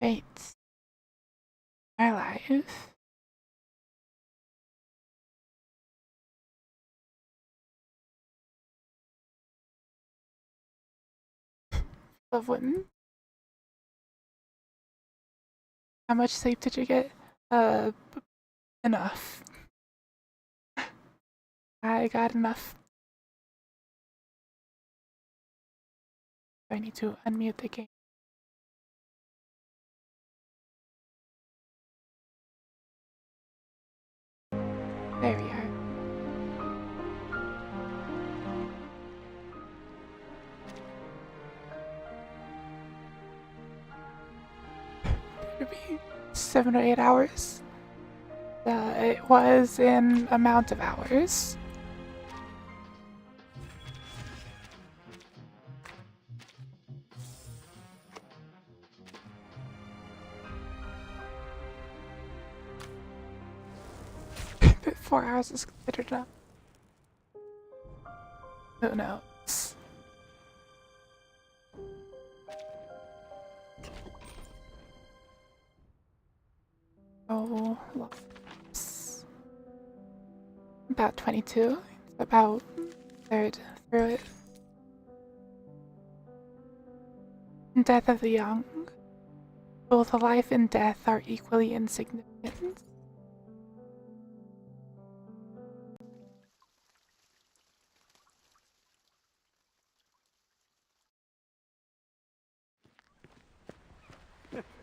Wait. My life? Love women? How much sleep did you get? Enough. I got enough. I need to unmute the game. There we are. It'll be 7 or 8 hours. It was an amount of hours. But 4 hours is considered enough. Who knows? Oh, lots. About 22. It's about third through it. Death of the young. Both life and death are equally insignificant.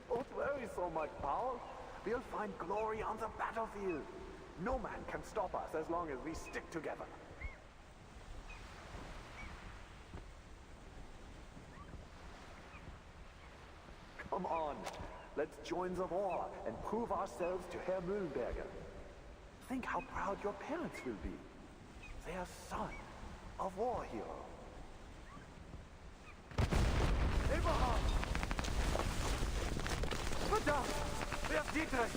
Don't worry so much, Paul. We'll find glory on the battlefield. No man can stop us as long as we stick together. Come on, let's join the war and prove ourselves to Herr Mühlenberger. Think how proud your parents will be. Their son, a war hero. Abraham! Verdammt! Where's Dietrich?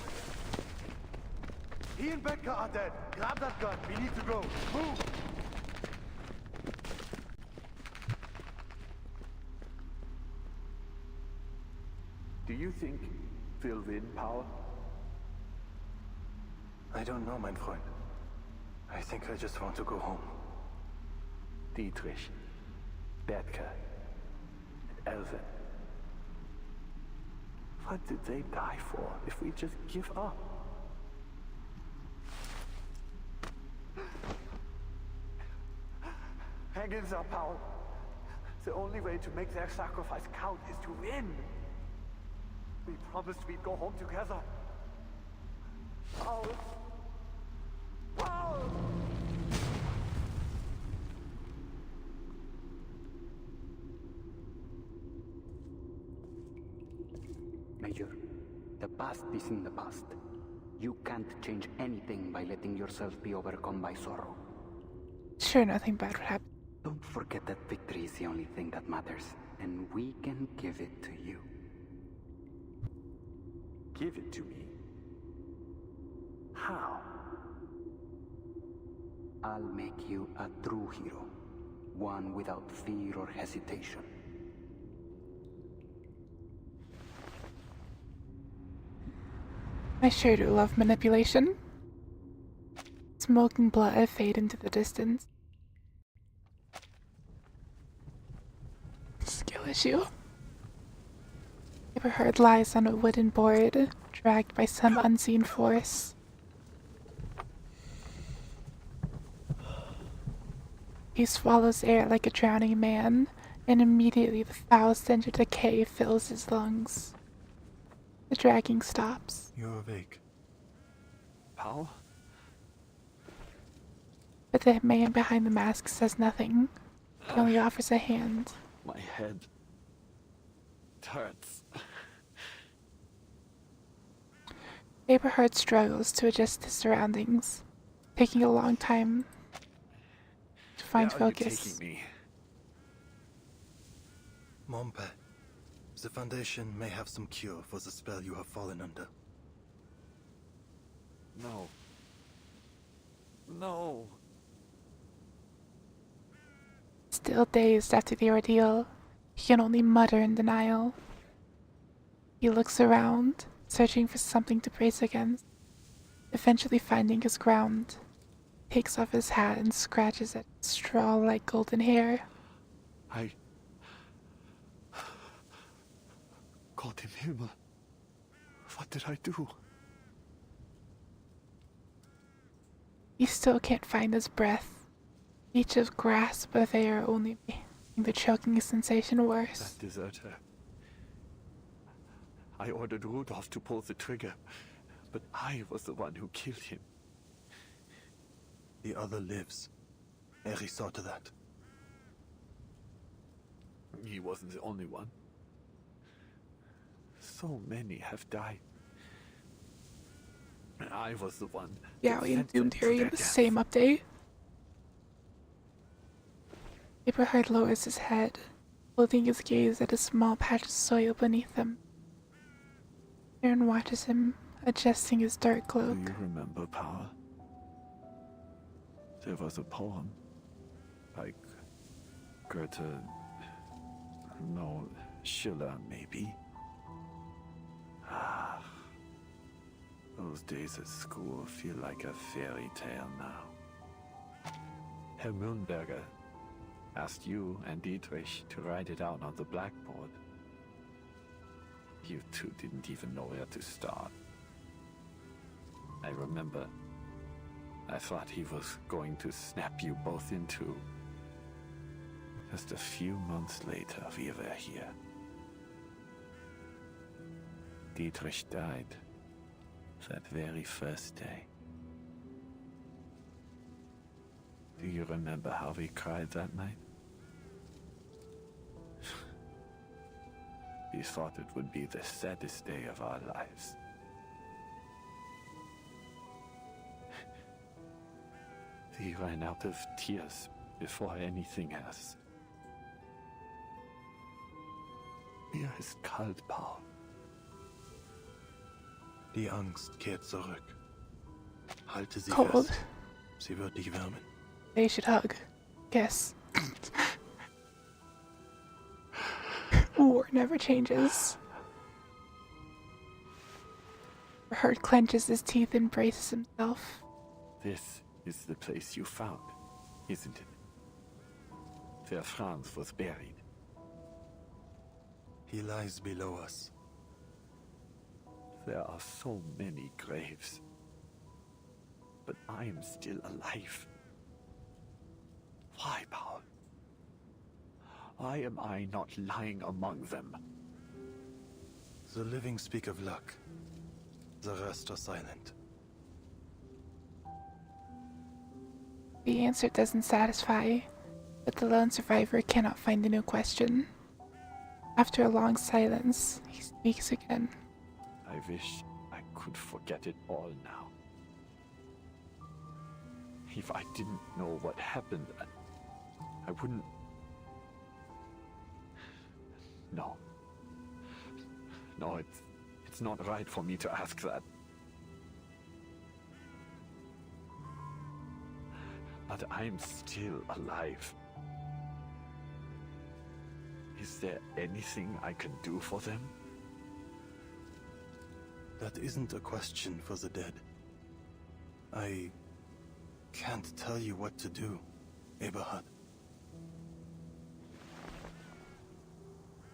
He and Becker are dead. Grab that gun. We need to go. Move! Do you think we'll win, Paul? I don't know, mein Freund. I think I just want to go home. Dietrich, Bertke, and Elvin. What did they die for if we just give up? Hang in there, Paul. The only way to make their sacrifice count is to win. We promised we'd go home together. Paul! Paul! Major, the past is in the past. You can't change anything by letting yourself be overcome by sorrow. Sure, nothing bad would happen. Don't forget that victory is the only thing that matters, and we can give it to you. Give it to me. How? I'll make you a true hero. One without fear or hesitation. I sure do love manipulation. Smoking blood fade into the distance. Skill issue. Eberhard lies on a wooden board, dragged by some unseen force. He swallows air like a drowning man, and immediately the foul stench of decay fills his lungs. The dragging stops, You're awake. Paul? but the man behind the mask says nothing. He only offers a hand. My head. It hurts. Eberhard struggles to adjust to surroundings, taking a long time to find Where are you focus. taking me? Mon père, the Foundation may have some cure for the spell you have fallen under. No. No. Still dazed after the ordeal, he can only mutter in denial. He looks around, searching for something to brace against. Eventually finding his ground, takes off his hat and scratches at straw-like golden hair. Gott im Himmel. What did I do? He still can't find his breath. Each grasp of air only making the choking sensation worse. That deserter. I ordered Rudolph to pull the trigger, but I was the one who killed him. The other lives. Eri saw to that. He wasn't the only one. So many have died. And I was the one. that Yowie and sent them to Doomteary in their the death. same update. Eberhard lowers his head, holding his gaze at a small patch of soil beneath him. Aaron watches him, adjusting his dark Do cloak. you remember, Paul? There was a poem. Like Goethe. No, Schiller, maybe. Ah. Those days at school feel like a fairy tale now. Herr Mühlenberger asked you and Dietrich to write it out on the blackboard. You two didn't even know where to start. I remember. I thought he was going to snap you both in two. Just a few months later, we were here. Dietrich died that very first day. Do you remember how we cried that night? We thought it would be the saddest day of our lives. We ran out of tears before anything else. Mir ist kalt, Paul. Die Angst kehrt zurück. Halte sie Cold. fest. Sie wird dich wärmen. They should hug. Guess. War never changes. Eberhard clenches his teeth and braces himself. This is the place you found, isn't it? Where Franz was buried. He lies below us. There are so many graves. But I am still alive. Why, Paul? Why am I not lying among them? The living speak of luck. The rest are silent. The answer doesn't satisfy, but the lone survivor cannot find a new question. After a long silence, he speaks again. I wish I could forget it all now. If I didn't know what happened, I wouldn't... No. No, it's not right for me to ask that. But I'm still alive. Is there anything I can do for them? That isn't a question for the dead. I can't tell you what to do, Eberhard.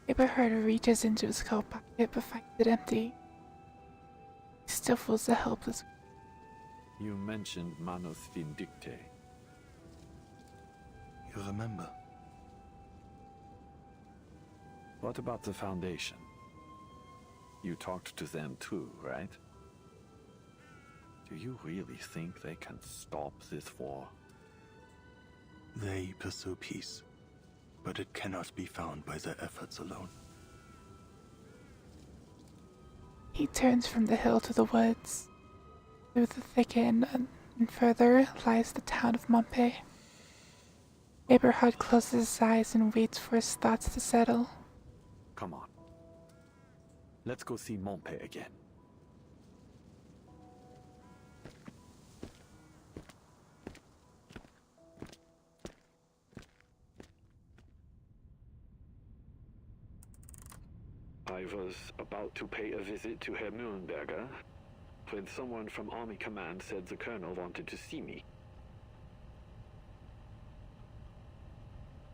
Eberhard reaches into his coat pocket but finds it empty. He still feels the helpless. You mentioned Manus Vindicte. You remember? What about the Foundation? You talked to them too, right? Do you really think they can stop this war? They pursue peace, but it cannot be found by their efforts alone. He turns from the hill to the woods. Through the thicket and further lies the town of Mompe. Eberhard closes his eyes and waits for his thoughts to settle. Come on. Let's go see Mompe again. I was about to pay a visit to Herr Mühlenberger when someone from Army Command said the colonel wanted to see me.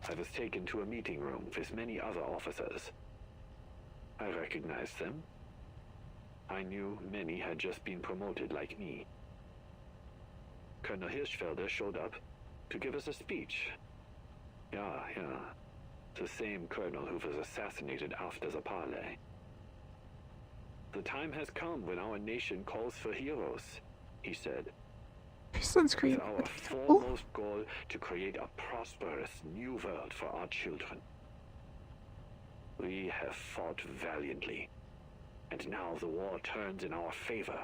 I was taken to a meeting room with many other officers. I recognized them. I knew many had just been promoted like me. Colonel Hirschfelder showed up to give us a speech. Yeah. The same colonel who was assassinated after the parley. The time has come when our nation calls for heroes, he said. Sunscreen. It's our foremost goal to create a prosperous new world for our children. We have fought valiantly, and now the war turns in our favor.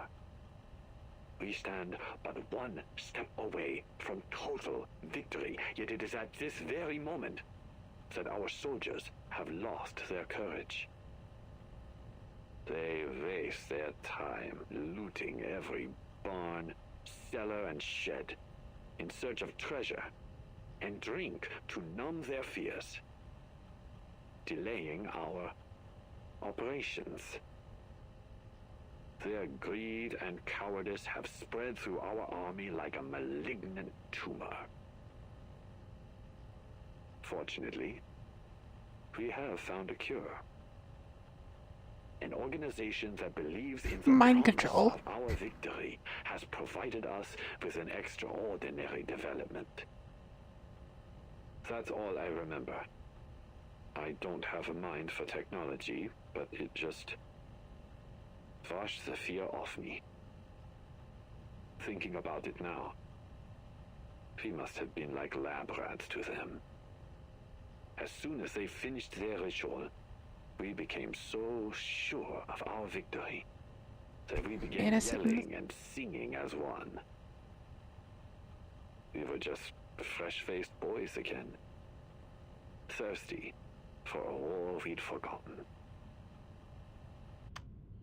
We stand but one step away from total victory, yet it is at this very moment that our soldiers have lost their courage. They waste their time looting every barn, cellar, and shed in search of treasure, and drink to numb their fears, delaying our operations. Their greed and cowardice have spread through our army like a malignant tumor. Fortunately, we have found a cure. An organization that believes in the Mind promise control. of our victory has provided us with an extraordinary development. That's all I remember. I don't have a mind for technology, but it just washed the fear off me. Thinking about it now, we must have been like lab rats to them. As soon as they finished their ritual, we became so sure of our victory that we began yelling and singing as one. We were just fresh-faced boys again, thirsty for a war we'd forgotten.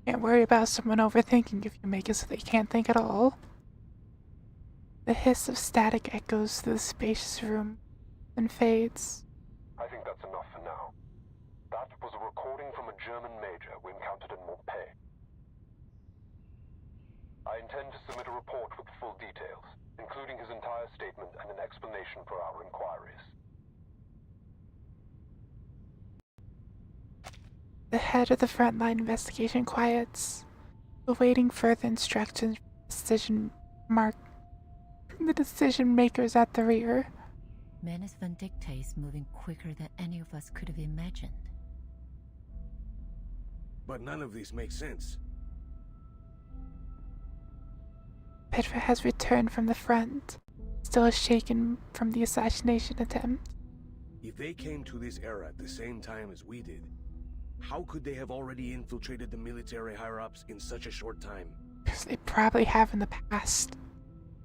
Can't worry about someone overthinking if you make it so they can't think at all. The hiss of static echoes through the spacious room and fades. I think that's enough for now. That was a recording from a German major we encountered in Montpellier. intend to submit a report with full details, including his entire statement and an explanation for our inquiries. The head of the frontline investigation quiets, awaiting further instructions from the decision makers at the rear. Manus Vindicta is moving quicker than any of us could have imagined. But none of this makes sense. Petra has returned from the front, still shaken from the assassination attempt. If they came to this era at the same time as we did, how could they have already infiltrated the military higher-ups in such a short time? Because they probably have in the past.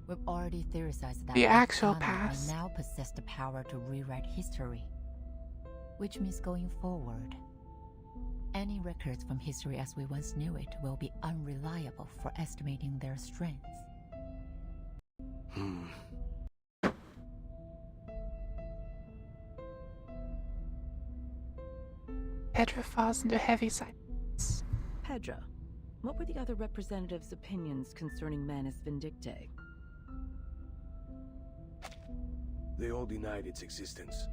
We've already theorized that The actual Arcana past. may now possess the power to rewrite history. Which means going forward, any records from history as we once knew it will be unreliable for estimating their strengths. Petra falls into heavy silence. Pedra, what were the other representatives' opinions concerning Manus Vindicta? They all denied its existence.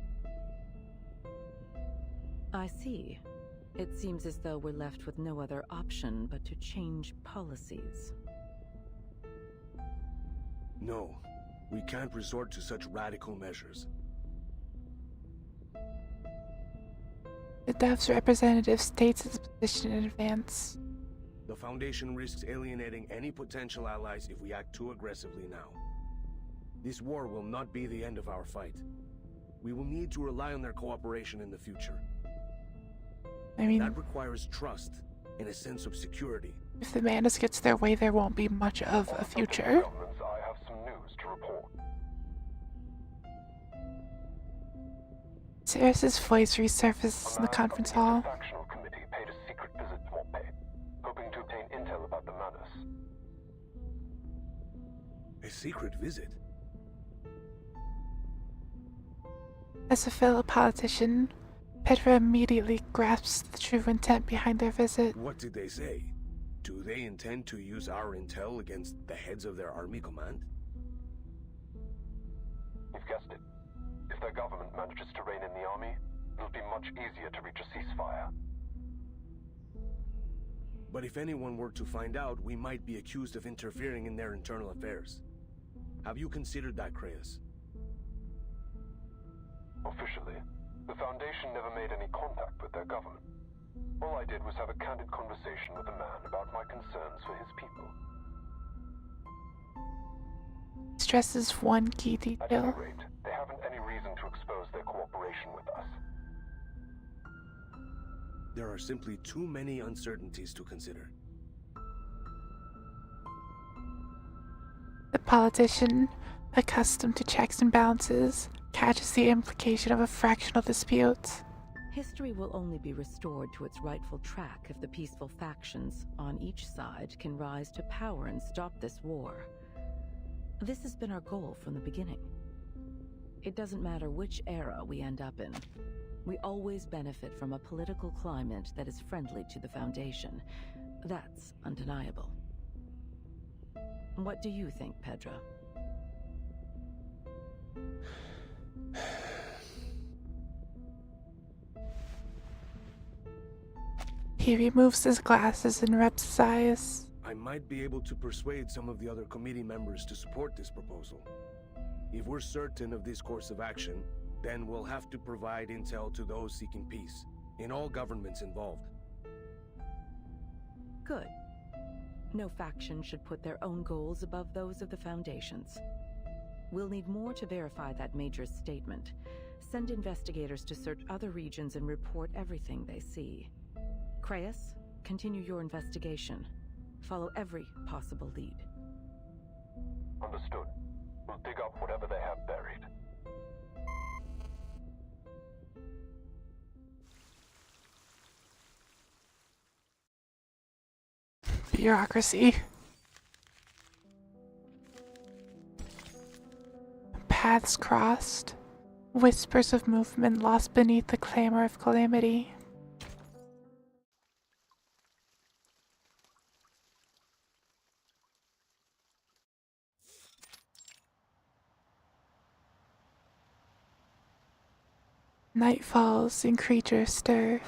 I see. It seems as though we're left with no other option but to change policies. No, we can't resort to such radical measures. The Dove's representative states his position in advance. The Foundation risks alienating any potential allies if we act too aggressively now. This war will not be the end of our fight. We will need to rely on their cooperation in the future. I mean, That requires trust and a sense of security. if the Manus gets their way, there won't be much of a future. Developments, I have some news to report. Cirrus's voice resurfaces in the conference hall. The factional committee paid a secret visit to Morpe, hoping to obtain intel about the Manus. A secret visit? As a fellow politician, Petra immediately grasps the true intent behind their visit. What did they say? Do they intend to use our intel against the heads of their army command? You've guessed it. If their government manages to reign in the army, it'll be much easier to reach a ceasefire. But if anyone were to find out, we might be accused of interfering in their internal affairs. Have you considered that, Creus? Officially, the Foundation never made any contact with their government. All I did was have a candid conversation with a man about my concerns for his people. Stresses one key At any detail. rate, they haven't any reason to expose their cooperation with us. There are simply too many uncertainties to consider. The politician, accustomed to checks and balances, catches the implication of a fractional dispute. History will only be restored to its rightful track if the peaceful factions on each side can rise to power and stop this war. This has been our goal from the beginning. It doesn't matter which era we end up in. We always benefit from a political climate that is friendly to the Foundation. That's undeniable. What do you think, Pedra? He removes his glasses and rubs his eyes. I might be able to persuade some of the other committee members to support this proposal. If we're certain of this course of action, then we'll have to provide intel to those seeking peace, in all governments involved. Good. No faction should put their own goals above those of the Foundation's. We'll need more to verify that Major's statement. Send investigators to search other regions and report everything they see. Creus, continue your investigation. Follow every possible lead. Understood. We'll dig up whatever they have buried. Bureaucracy. Paths crossed. Whispers of movement lost beneath the clamor of calamity. Night falls and creatures stir.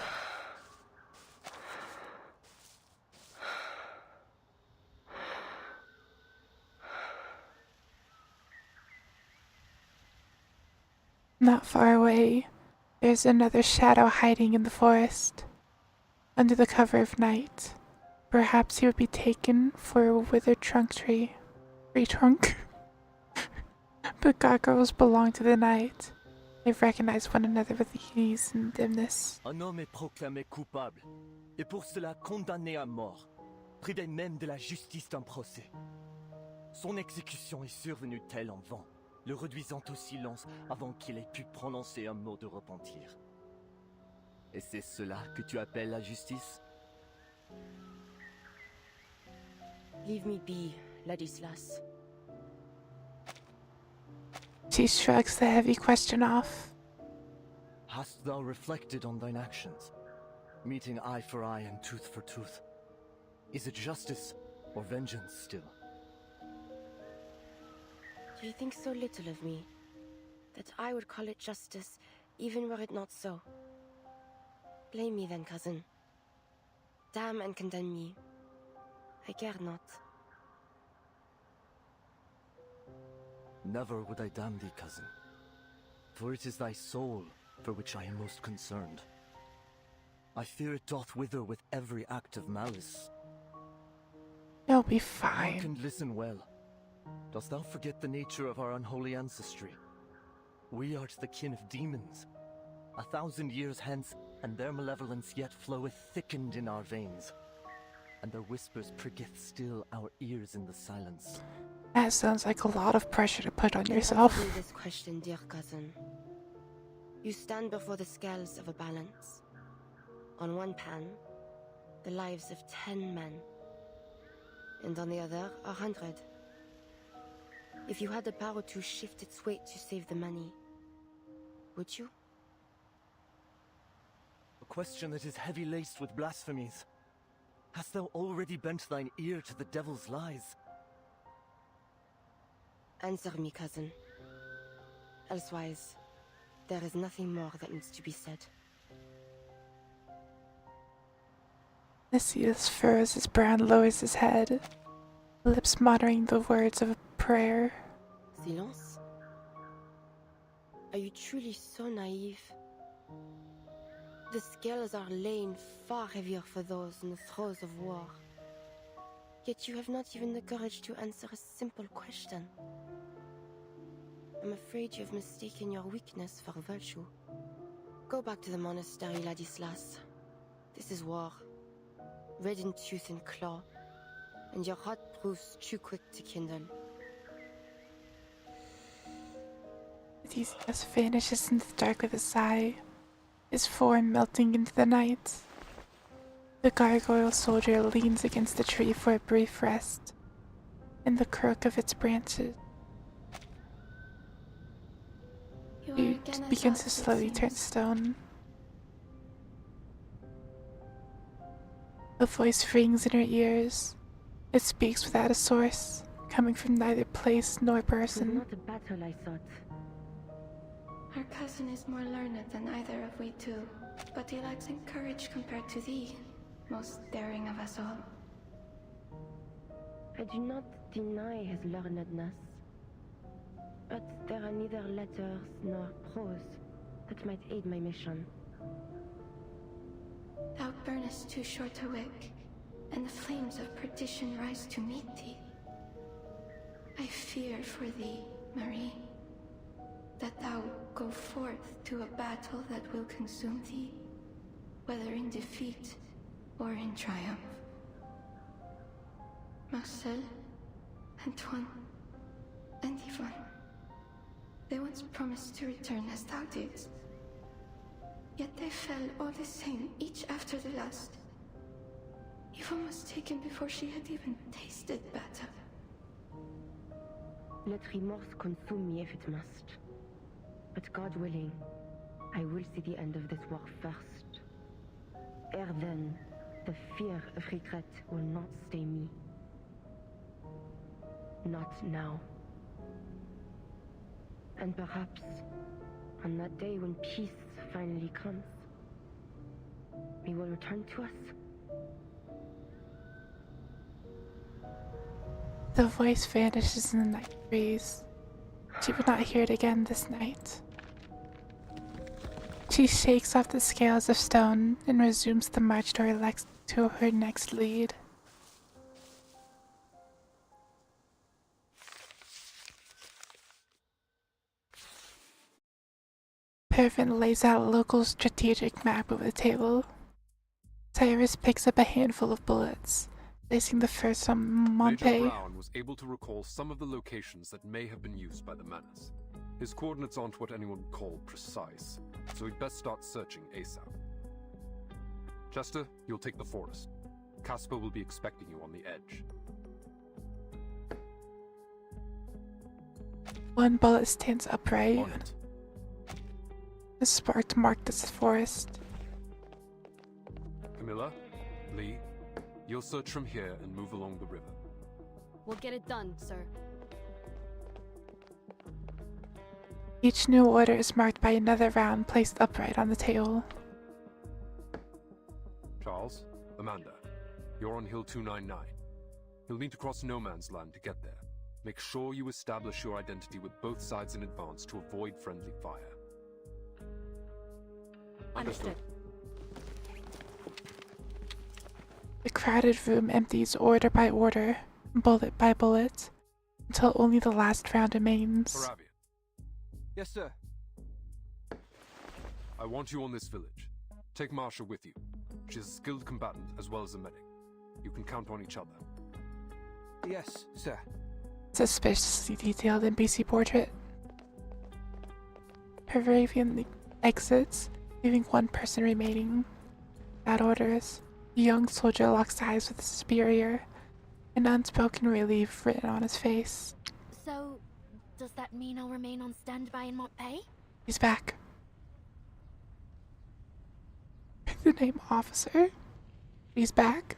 Not far away, there's another shadow hiding in the forest. Under the cover of night, perhaps he would be taken for a withered trunk tree. Tree trunk? But gargoyles belong to the night. They recognize one another with ease and dimness. Un homme est proclamé coupable, et pour cela condamné à mort, près même de la justice d'un procès. Son exécution est survenue telle en vent, le réduisant au silence avant qu'il ait pu prononcer un mot de repentir. Et c'est cela que tu appelles la justice? Leave me be, Ladislas. She shrugs the heavy question off. Hast thou reflected on thine actions? Meeting eye for eye and tooth for tooth. Is it justice or vengeance still? Do you think so little of me that I would call it justice, even were it not so? Blame me then, cousin. Damn and condemn me. I care not. Never would I damn thee, cousin. For it is thy soul for which I am most concerned. I fear it doth wither with every act of malice. You'll be Hearken fine. and listen well. Dost thou forget the nature of our unholy ancestry? We are the kin of demons. 1,000 years hence, and their malevolence yet floweth thickened in our veins. And their whispers pricketh still our ears in the silence. That sounds like a lot of pressure to put on Then yourself. answer me this question, dear cousin. You stand before the scales of a balance. On one pan, the lives of 10 men, and on the other, 100. If you had the power to shift its weight to save the money, would you? A question that is heavy laced with blasphemies. Hast thou already bent thine ear to the devil's lies? Answer me, cousin. Elsewise, there is nothing more that needs to be said. Nicias furrows his brow and lowers his head, lips muttering the words of a prayer. Silence? Are you truly so naive? The scales are laying far heavier for those in the throes of war. Yet you have not even the courage to answer a simple question. I'm afraid you have mistaken your weakness for virtue. Go back to the monastery, Ladislas. This is war. Red in tooth and claw, and your heart proves too quick to kindle. Odysseus vanishes in the dark with a sigh, his form melting into the night. The gargoyle soldier leans against the tree for a brief rest, in the crook of its branches. It begins to slowly turn stone. A voice rings in her ears. It speaks without a source, coming from neither place nor person. Not a battle, I thought. Our cousin is more learned than either of we two, but he lacks in courage compared to thee, most daring of us all. I do not deny his learnedness, but there are neither letters nor prose that might aid my mission. Thou burnest too short a wick, and the flames of perdition rise to meet thee. I fear for thee, Marie, that thou go forth to a battle that will consume thee, whether in defeat or in triumph. Marcel, Antoine, and Yvonne, they once promised to return as thou didst. Yet they fell all the same, each after the last. Yvonne was taken before she had even tasted battle. Let remorse consume me if it must. But God willing, I will see the end of this war first. Ere then, the fear of regret will not stay me. Not now. And perhaps, On that day when peace finally comes, he will return to us. The voice vanishes in the night breeze. She would not hear it again this night. She shakes off the scales of stone and resumes the march to her next lead. Pervin lays out a local strategic map over the table. Cyrus picks up a handful of bullets, placing the first on Major Montpey. Brown was able to recall some of the locations that may have been used by the Menace. His coordinates aren't what anyone would call precise, so we'd best start searching ASAP. Chester, you'll take the forest. Casper will be expecting you on the edge. One bullet stands upright. On it. A spark marked this forest. Camilla, Lee, you'll search from here and move along the river. We'll get it done, sir. Each new order is marked by another round placed upright on the table. Charles, Amanda, you're on Hill 299. You'll need to cross no man's land to get there. Make sure you establish your identity with both sides in advance to avoid friendly fire. Understood. The crowded room empties order by order, bullet by bullet, until only the last round remains. Paravian, Yes, sir. I want you on this village. Take Marsha with you. She's a skilled combatant as well as a medic. You can count on each other. Yes, sir. Suspiciously detailed NPC portrait. Paravian exits, leaving one person remaining. At orders, the young soldier locks eyes with his superior, an unspoken relief written on his face. So, does that mean I'll remain on standby in Montpey? He's back. The name officer. He's back.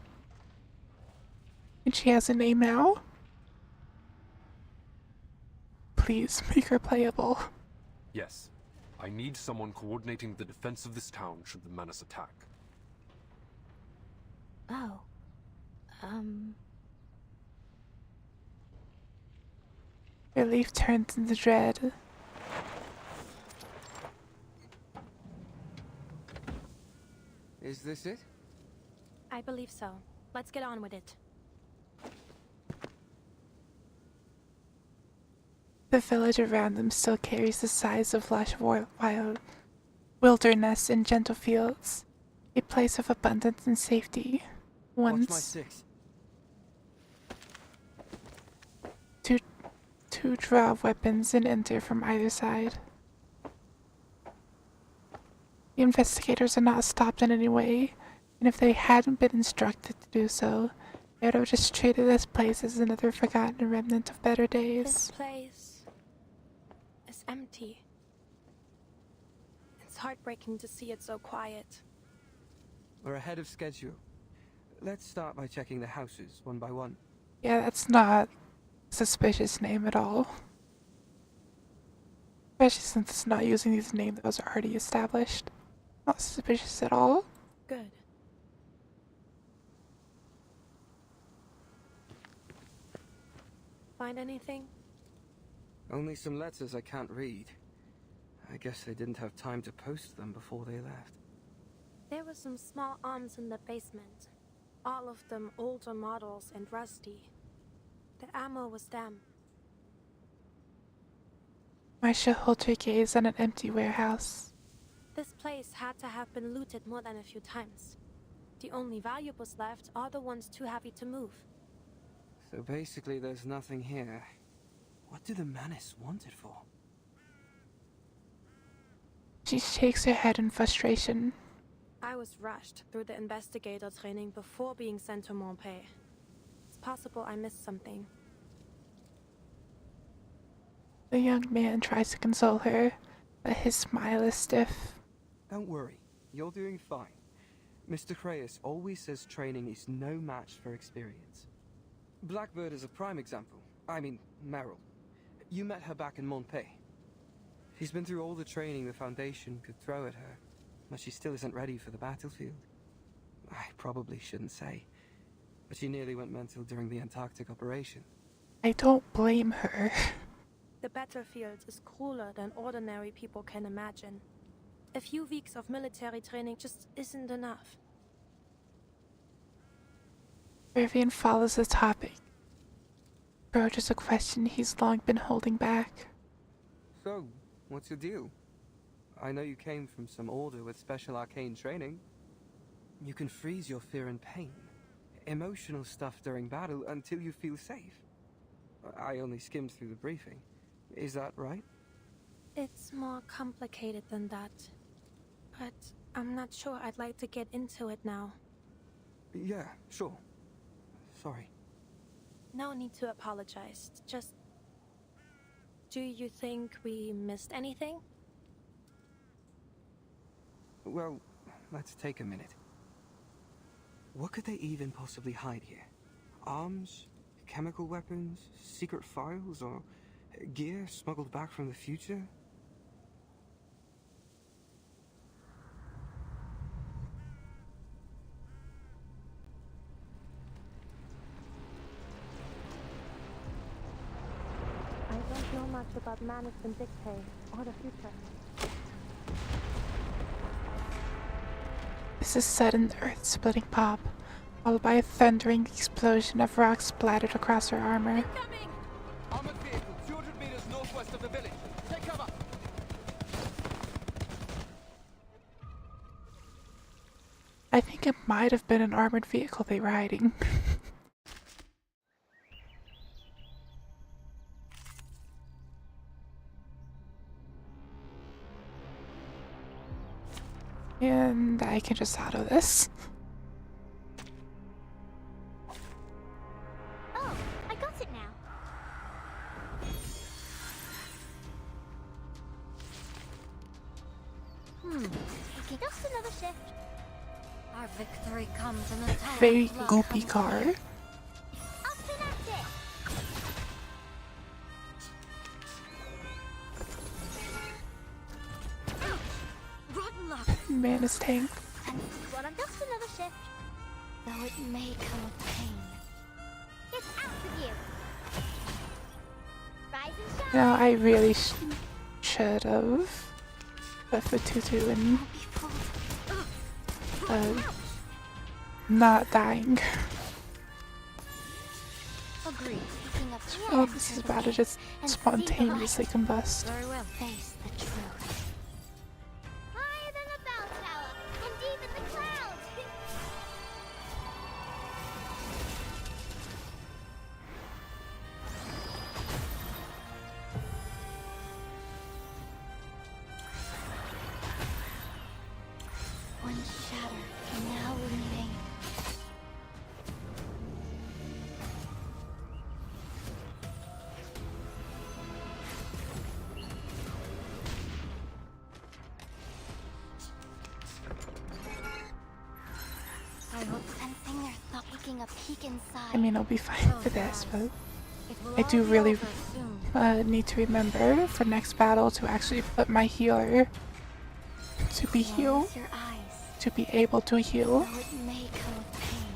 And she has a name now. Please make her playable. Yes. I need someone coordinating the defense of this town should the Menace attack. Oh. Relief turns into dread. Is this it? I believe so. Let's get on with it. The village around them still carries the size of lush wild wilderness and gentle fields, a place of abundance and safety. Watch my Once six. two draw weapons and enter from either side. The investigators are not stopped in any way, and if they hadn't been instructed to do so, they would have just treated this place as another forgotten remnant of better days. This place is empty. It's heartbreaking to see it so quiet. We're ahead of schedule. Let's start by checking the houses one by one. Yeah, that's not a suspicious name at all. Especially since it's not using these names that was already established. Not suspicious at all. Good. Find anything? Only some letters I can't read. I guess they didn't have time to post them before they left. There were some small arms in the basement. All of them older models and rusty. The ammo was damp. Marcia holds her gaze on an empty warehouse. This place had to have been looted more than a few times. The only valuables left are the ones too heavy to move. So basically there's nothing here. What do the Menace want it for? She shakes her head in frustration. I was rushed through the investigator training before being sent to Montpey. It's possible I missed something. The young man tries to console her, but his smile is stiff. Don't worry, you're doing fine. Mr. Creyas always says training is no match for experience. Blackbird is a prime example. I mean, Meryl. You met her back in Montpey. She's been through all the training the Foundation could throw at her, but she still isn't ready for the battlefield. I probably shouldn't say, but she nearly went mental during the Antarctic operation. I don't blame her. The battlefield is crueler than ordinary people can imagine. A few weeks of military training just isn't enough. Vivian follows the topic. Broaches a question he's long been holding back. So, what's your deal? I know you came from some order with special arcane training. You can freeze your fear and pain, emotional stuff during battle until you feel safe. I only skimmed through the briefing. Is that right? It's more complicated than that. But I'm not sure I'd like to get into it now. Yeah, sure. Sorry. No need to apologize. Just... Do you think we missed anything? Well, let's take a minute. What could they even possibly hide here? Arms? Chemical weapons? Secret files? Or gear smuggled back from the future? I don't know much about management dictate or the future. This is sudden earth-splitting pop, followed by a thundering explosion of rocks splattered across her armor. Armored vehicle, 200 meters northwest of the village. Take cover! I think it might have been an armored vehicle they were hiding. And I can just auto this. Oh, I got it now. Taking just another shift. Our victory comes in a time. Very goopy car. Up and at it. Rotten luck. Man is tank. And well, I'm just another shift. Though it may come with pain. Get out with you. Rise and shine. Now I really should have left for Tutu and not dying. Agreed. Picking up Oh, this is about to just spontaneously combust. Very well. Face the truth. Higher than the bell tower, and deep in the clouds. One shatter can now remain. I hope sensing their thought taking a peek inside. I mean, I'll be fine for this, but I do really need to remember for next battle to actually put my healer to be healed, to be able to heal. Though it may come with pain.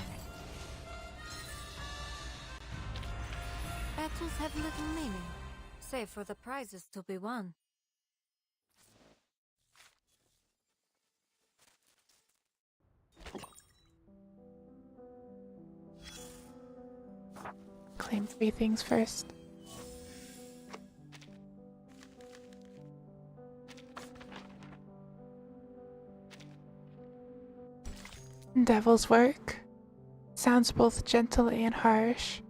Battles have little meaning, save for the prizes to be won. Claim 3 things first. Devil's work. Sounds both gentle and harsh.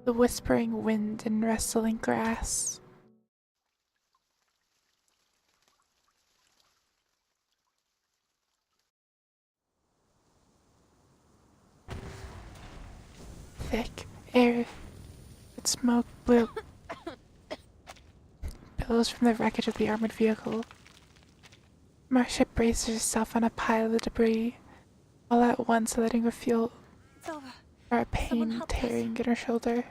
The whispering wind and rustling grass. Thick air with smoke billows from the wreckage of the armored vehicle. Marcia braces herself on a pile of debris, all at once letting her feel a pain tearing in her shoulder.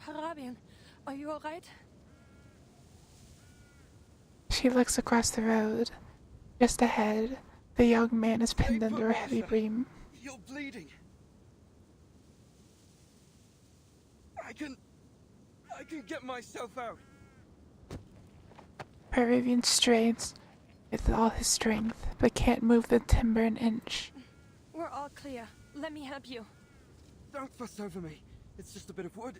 Parabian, are you alright? She looks across the road. Just ahead, the young man is pinned under a heavy beam. You're bleeding. I can get myself out. Peruvian strains with all his strength, but can't move the timber an inch. We're all clear. Let me help you. Don't fuss over me. It's just a bit of wood.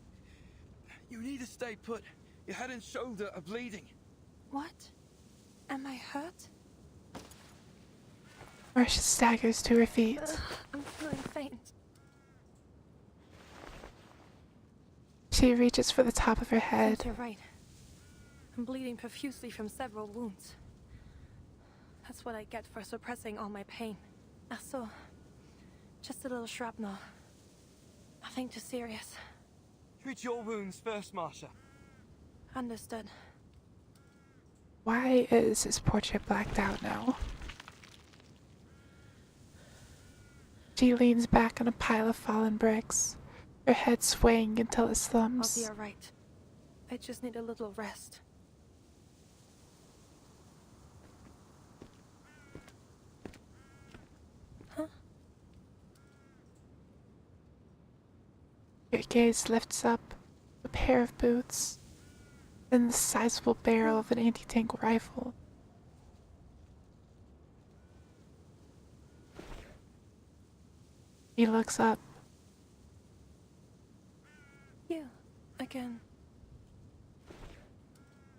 You need to stay put. Your head and shoulder are bleeding. What? Am I hurt? Marcia staggers to her feet. I'm feeling faint. She reaches for the top of her head. You're right. I'm bleeding profusely from several wounds. That's what I get for suppressing all my pain. Also, just a little shrapnel. Nothing too serious. Treat your wounds first, Marsha. Understood. Why is his portrait blacked out now? She leans back on a pile of fallen bricks, her head swaying until it slumps. I'll be alright. I just need a little rest. Huh? Your gaze lifts up a pair of boots, then the sizable barrel of an anti-tank rifle. He looks up. You, again.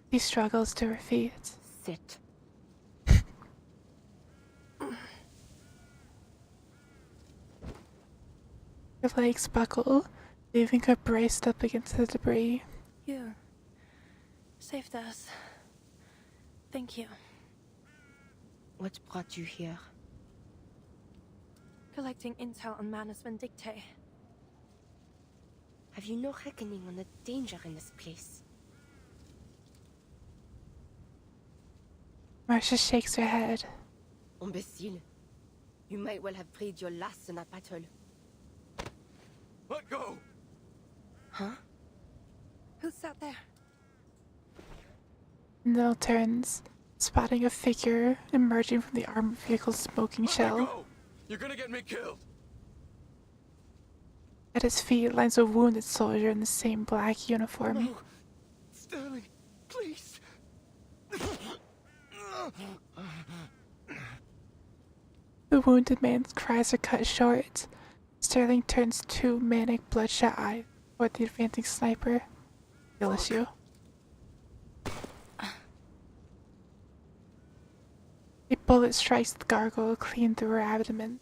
He struggles to her feet. Sit. Her legs buckle, leaving her braced up against the debris. You saved us. Thank you. What brought you here? Collecting intel on Manus Vindictae. Have you no reckoning on the danger in this place? Marcia shakes her head. Imbecile. You might well have breathed your last in that battle. Let go! Huh? Who's out there? Nell turns, spotting a figure emerging from the armored vehicle's smoking shell. Go! You're gonna get me killed! At his feet lies a wounded soldier in the same black uniform. No. Sterling, please! The wounded man's cries are cut short. Sterling turns two manic, bloodshot eyes toward the advancing sniper. Kill issue. A bullet strikes the gargoyle clean through her abdomen,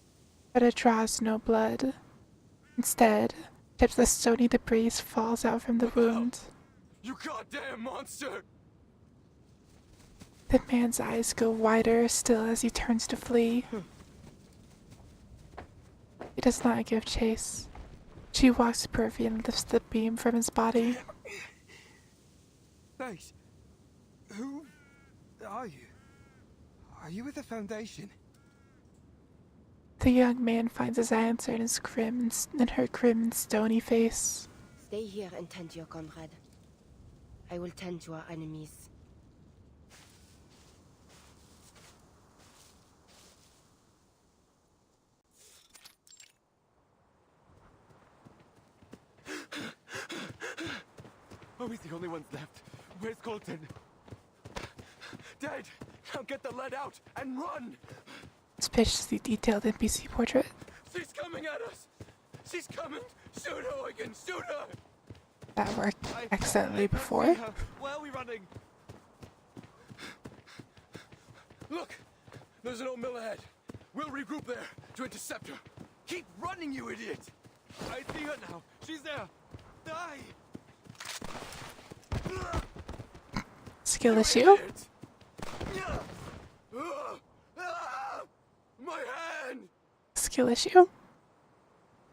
but it draws no blood. Instead, tips of stony debris falls out from the wound. You goddamn monster! The man's eyes go wider still as he turns to flee. He does not give chase. She walks to Pervy and lifts the beam from his body. Thanks. Who are you? Are you with the Foundation? The young man finds his answer in her grim and stony face. Stay here and tend to your comrade. I will tend to our enemies. Are we the only ones left? Where's Colton? Dead! Now get the lead out and run! Suspiciously detailed NPC portrait. She's coming at us! She's coming! Shoot her, Eugen! Shoot her! That worked accidentally before. Where are we running? Look! There's an old mill ahead. We'll regroup there to intercept her. Keep running, you idiot! I see her now. She's there. Die! Skill issue. My hand! Skill issue.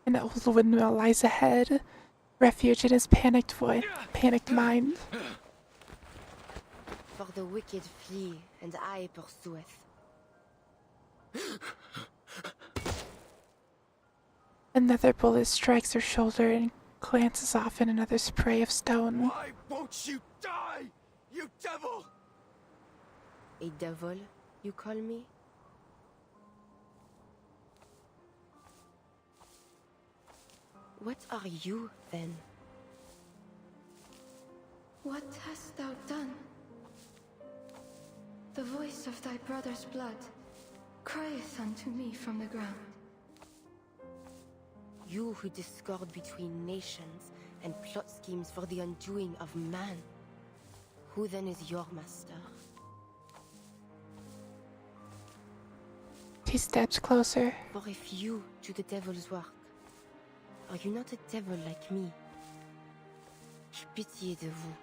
An old windmill lies ahead. Refuge in his panicked mind. For the wicked flee, and I pursueth. Another bullet strikes her shoulder and glances off in another spray of stone. Why won't you die, you devil? A devil, you call me? What are you, then? What hast thou done? The voice of thy brother's blood crieth unto me from the ground. You who discord between nations and plot schemes for the undoing of man. Who then is your master? He steps closer. For if you do the devil's work, are you not a devil like me? J'ai pitié de vous.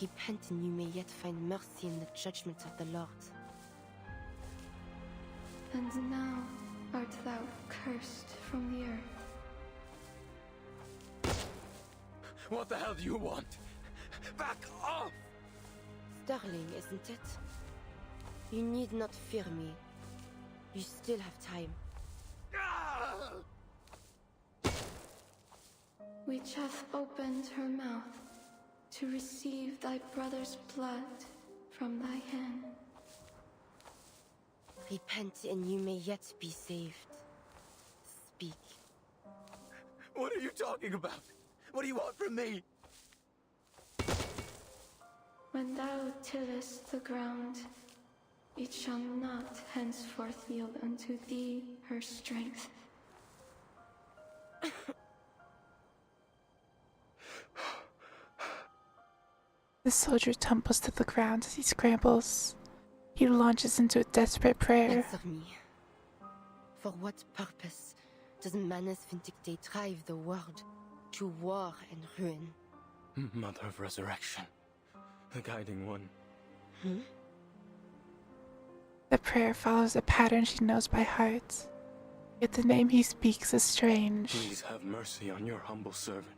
Repent and you may yet find mercy in the judgment of the Lord. And now art thou cursed from the earth. What the hell do you want? Back off! Sterling, isn't it? You need not fear me. You still have time. Which hath opened her mouth to receive thy brother's blood from thy hand. Repent and you may yet be saved. Speak. What are you talking about? What do you want from me? When thou tillest the ground, it shall not henceforth yield unto thee her strength. The soldier tumbles to the ground as he scrambles. He launches into a desperate prayer. Answer me. For what purpose does Manus Vindicte drive the world to war and ruin? Mother of Resurrection. The guiding one. The prayer follows a pattern she knows by heart. Yet the name he speaks is strange. Please have mercy on your humble servant.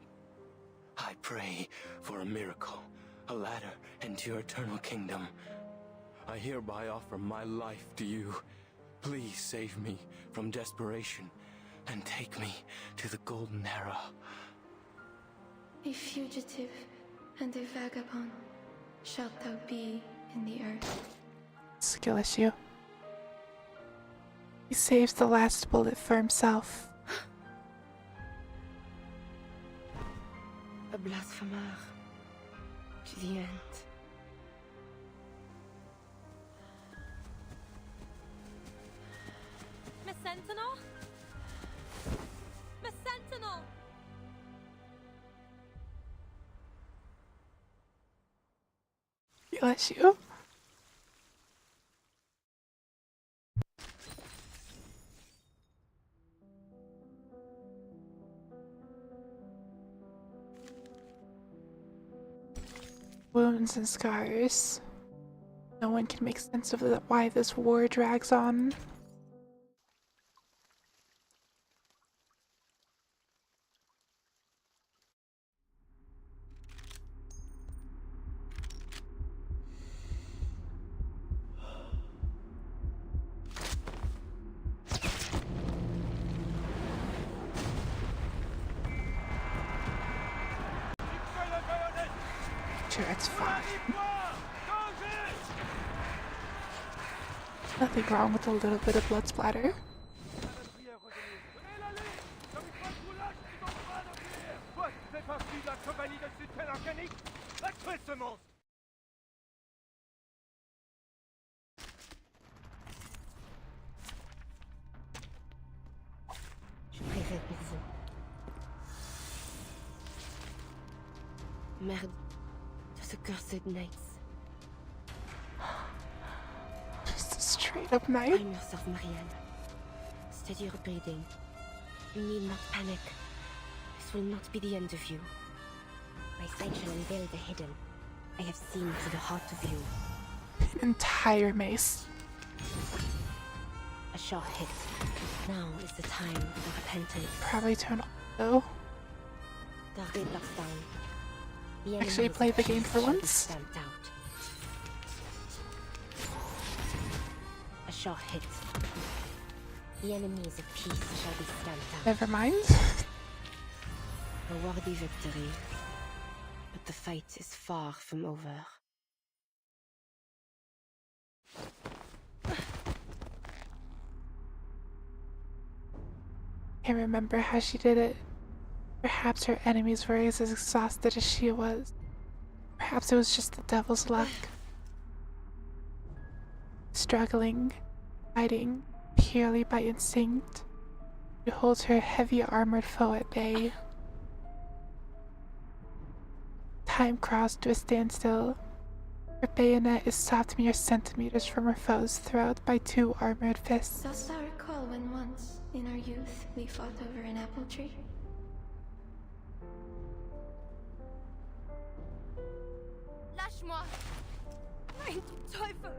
I pray for a miracle, a ladder into your eternal kingdom. I hereby offer my life to you. Please save me from desperation and take me to the golden era. A fugitive and a vagabond shalt thou be in the earth. Skill issue. He saves the last bullet for himself. A blasphemer to the end. Miss Sentinel? Miss Sentinel! Bless you. Wounds and scars. No one can make sense of why this war drags on. Sure, it's fine. Nothing wrong with a little bit of blood splatter. Je prierai pour vous. Merde de ce cursed nights. Just a straight up night. Calm yourself, Marianne. Steady your breathing. You need not panic. This will not be the end of you. My sight shall unveil the hidden. I have seen to the heart of you. An entire mace. A short hit. Now is the time for repentance. Probably turn auto. Target locks down. The Actually enemies play of the game peace for shall be once. stamped out. A short hit. The enemies of peace shall be stamped out. Never mind. A worthy victory. But the fight is far from over. Can't remember how she did it. Perhaps her enemies were as exhausted as she was. Perhaps it was just the devil's luck. Struggling, fighting, purely by instinct, she holds her heavy armored foe at bay. Time crawls to a standstill. Her bayonet is stopped mere centimeters from her foe's throat by two armored fists. Dost thou recall when once, in our youth, we fought over an apple tree? Lâche-moi! Mein Teufel!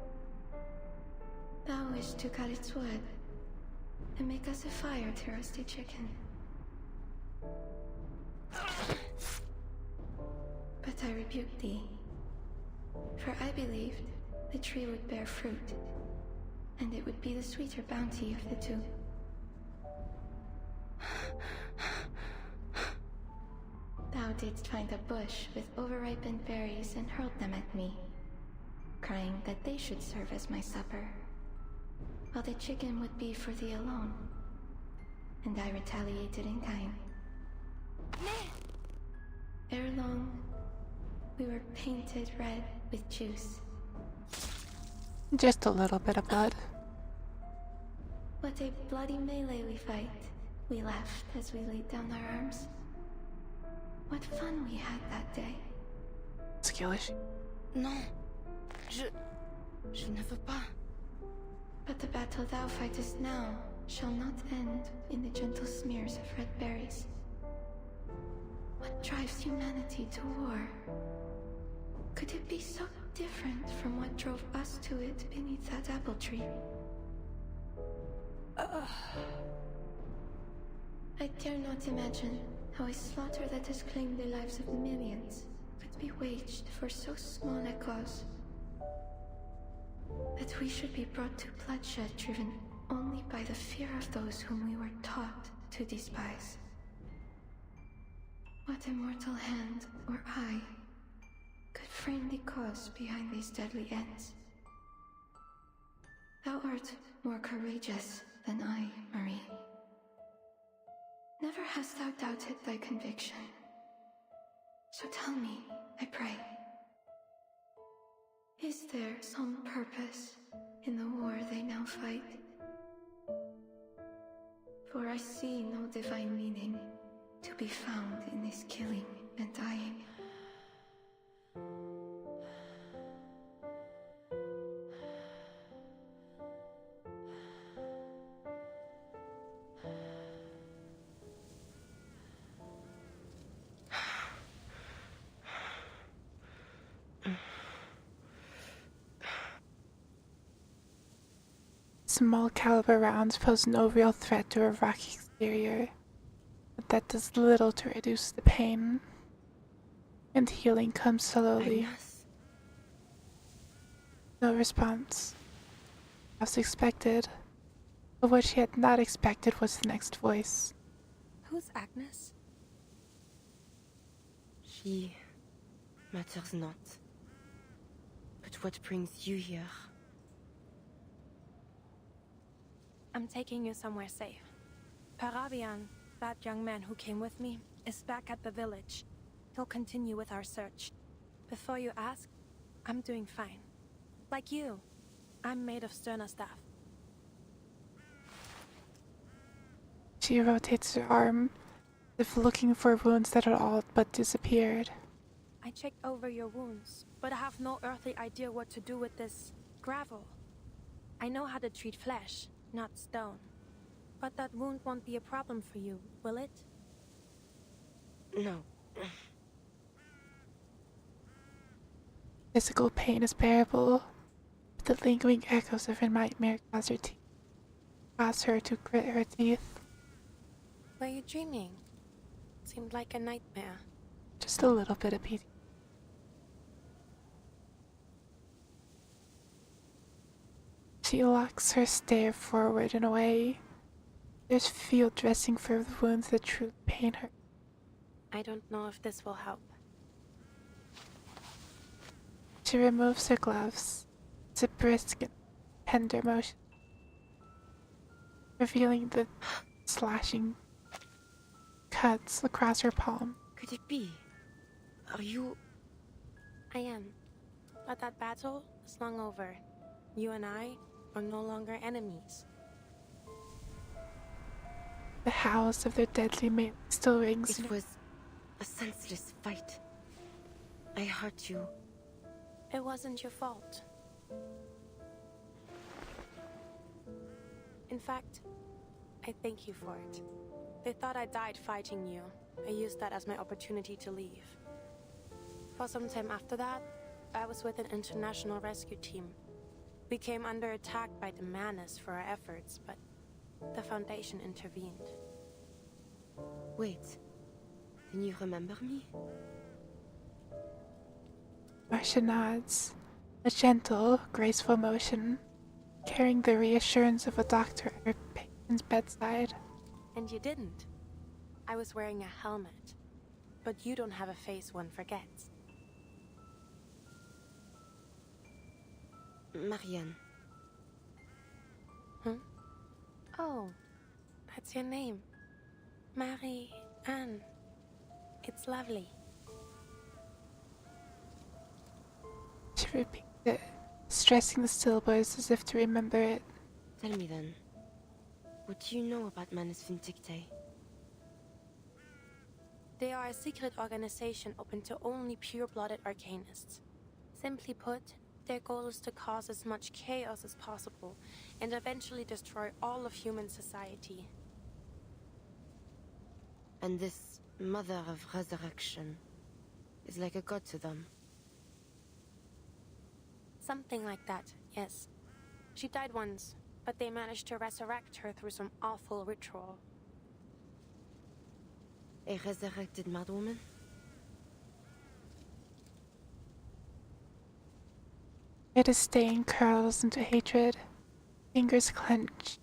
Thou wish to cut its wood and make us a fire to roast a chicken. But I rebuked thee, for I believed the tree would bear fruit, and it would be the sweeter bounty of the two. Thou didst find a bush with overripened berries and hurled them at me, crying that they should serve as my supper, while the chicken would be for thee alone. And I retaliated in kind. Ere long, we were painted red with juice. Just a little bit of blood. What a bloody melee we fight, we laughed as we laid down our arms. What fun we had that day. Skill issue. Non. Je ne veux pas. But the battle thou fightest now shall not end in the gentle smears of red berries. What drives humanity to war? Could it be so different from what drove us to it beneath that apple tree? I dare not imagine how a slaughter that has claimed the lives of millions could be waged for so small a cause. That we should be brought to bloodshed driven only by the fear of those whom we were taught to despise. What immortal hand or eye could frame the cause behind these deadly ends? Thou art more courageous than I, Marie. Never hast thou doubted thy conviction. So tell me, I pray, is there some purpose in the war they now fight? For I see no divine meaning to be found in this killing and dying. Small caliber rounds pose no real threat to a rocky exterior, but that does little to reduce the pain. And healing comes slowly. Agnes? No response. As expected. But what she had not expected was the next voice. Who's Agnes? She matters not. But what brings you here? I'm taking you somewhere safe. Parabian, that young man who came with me, is back at the village. He'll continue with our search. Before you ask, I'm doing fine. Like you, I'm made of sterner stuff. She rotates her arm, as if looking for wounds that had all but disappeared. I checked over your wounds, but I have no earthly idea what to do with this gravel. I know how to treat flesh, not stone. But that wound won't be a problem for you, will it? No. Physical pain is bearable, but the lingering echoes of her nightmare cause her to grit her teeth. Were you dreaming? Seemed like a nightmare. Just a little bit of PT. She locks her stare forward and away. There's field dressing for the wounds that truly pain her. I don't know if this will help. She removes her gloves. It's a brisk and tender motion, revealing the slashing cuts across her palm. Could it be? Are you... I am. But that battle is long over. You and I are no longer enemies. The howls of their deadly mate still rings. It was a senseless fight. I hurt you. It wasn't your fault. In fact, I thank you for it. They thought I died fighting you. I used that as my opportunity to leave. For some time after that, I was with an international rescue team. We came under attack by the Manus for our efforts, but the Foundation intervened. Wait, then you remember me? Marcia nods, a gentle, graceful motion, carrying the reassurance of a doctor at her patient's bedside. And you didn't. I was wearing a helmet. But you don't have a face one forgets. Marianne. Oh, that's your name. Marie-Anne. It's lovely. She repeats it, stressing the syllables as if to remember it. Tell me then, what do you know about Manus Vindictae? They are a secret organization open to only pure-blooded arcanists. Simply put, their goal is to cause as much chaos as possible and eventually destroy all of human society. And this Mother of Resurrection is like a god to them? Something like that, yes. She died once, but they managed to resurrect her through some awful ritual. A resurrected madwoman? Her disdain curls into hatred. Fingers clench,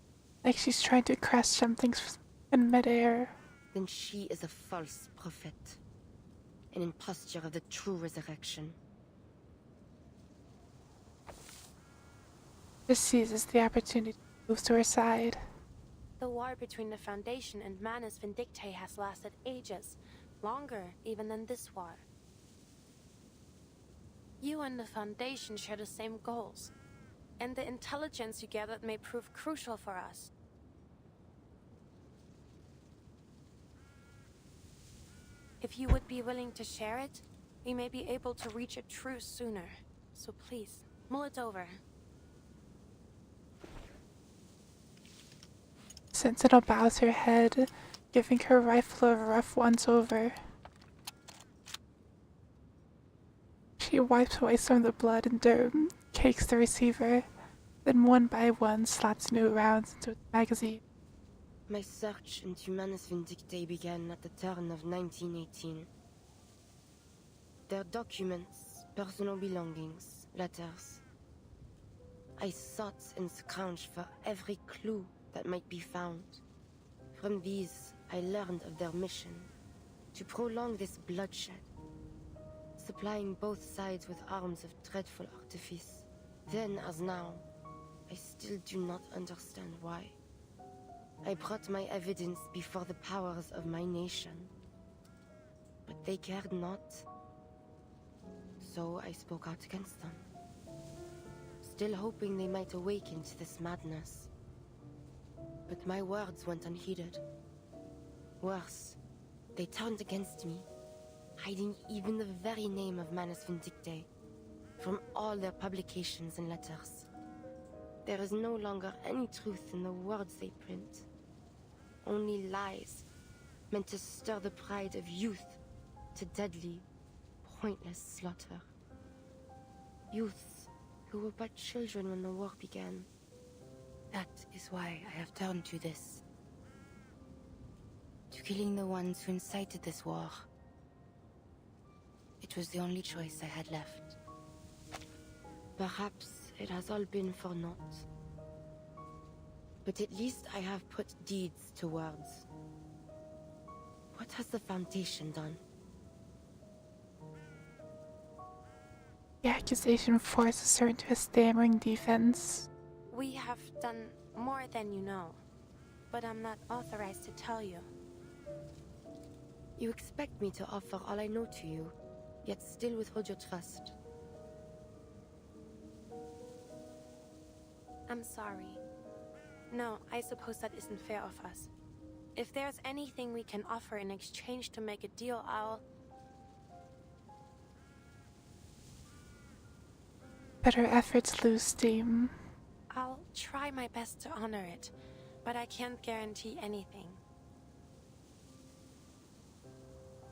like she's trying to crush something in midair. Then she is a false prophet. An imposture of the true resurrection. She seizes the opportunity to move to her side. The war between the Foundation and Manus Vindictae has lasted ages, longer even than this war. You and the Foundation share the same goals, and the intelligence you gathered may prove crucial for us. If you would be willing to share it, we may be able to reach a truce sooner. So please, mull it over. Sentinel bows her head, giving her rifle a rough once-over. She wipes away some of the blood and dirt, cakes the receiver, then one by one slots new rounds into its magazine. My search into Manus Vindictae began at the turn of 1918. Their documents, personal belongings, letters. I sought and scrounged for every clue that might be found. From these, I learned of their mission, to prolong this bloodshed, supplying both sides with arms of dreadful artifice. Then as now, I still do not understand why. I brought my evidence before the powers of my nation, but they cared not. So I spoke out against them, still hoping they might awaken to this madness. But my words went unheeded. Worse, they turned against me, hiding even the very name of Manus Vindictae from all their publications and letters. There is no longer any truth in the words they print. Only lies, meant to stir the pride of youth to deadly, pointless slaughter. Youths who were but children when the war began. That is why I have turned to this. To killing the ones who incited this war. It was the only choice I had left. Perhaps it has all been for naught. But at least I have put deeds to words. What has the Foundation done? The accusation forces her into a stammering defense. We have done more than you know, but I'm not authorized to tell you. You expect me to offer all I know to you, yet still withhold your trust. I'm sorry. No, I suppose that isn't fair of us. If there's anything we can offer in exchange to make a deal, I'll... But her efforts lose steam. I'll try my best to honor it, but I can't guarantee anything.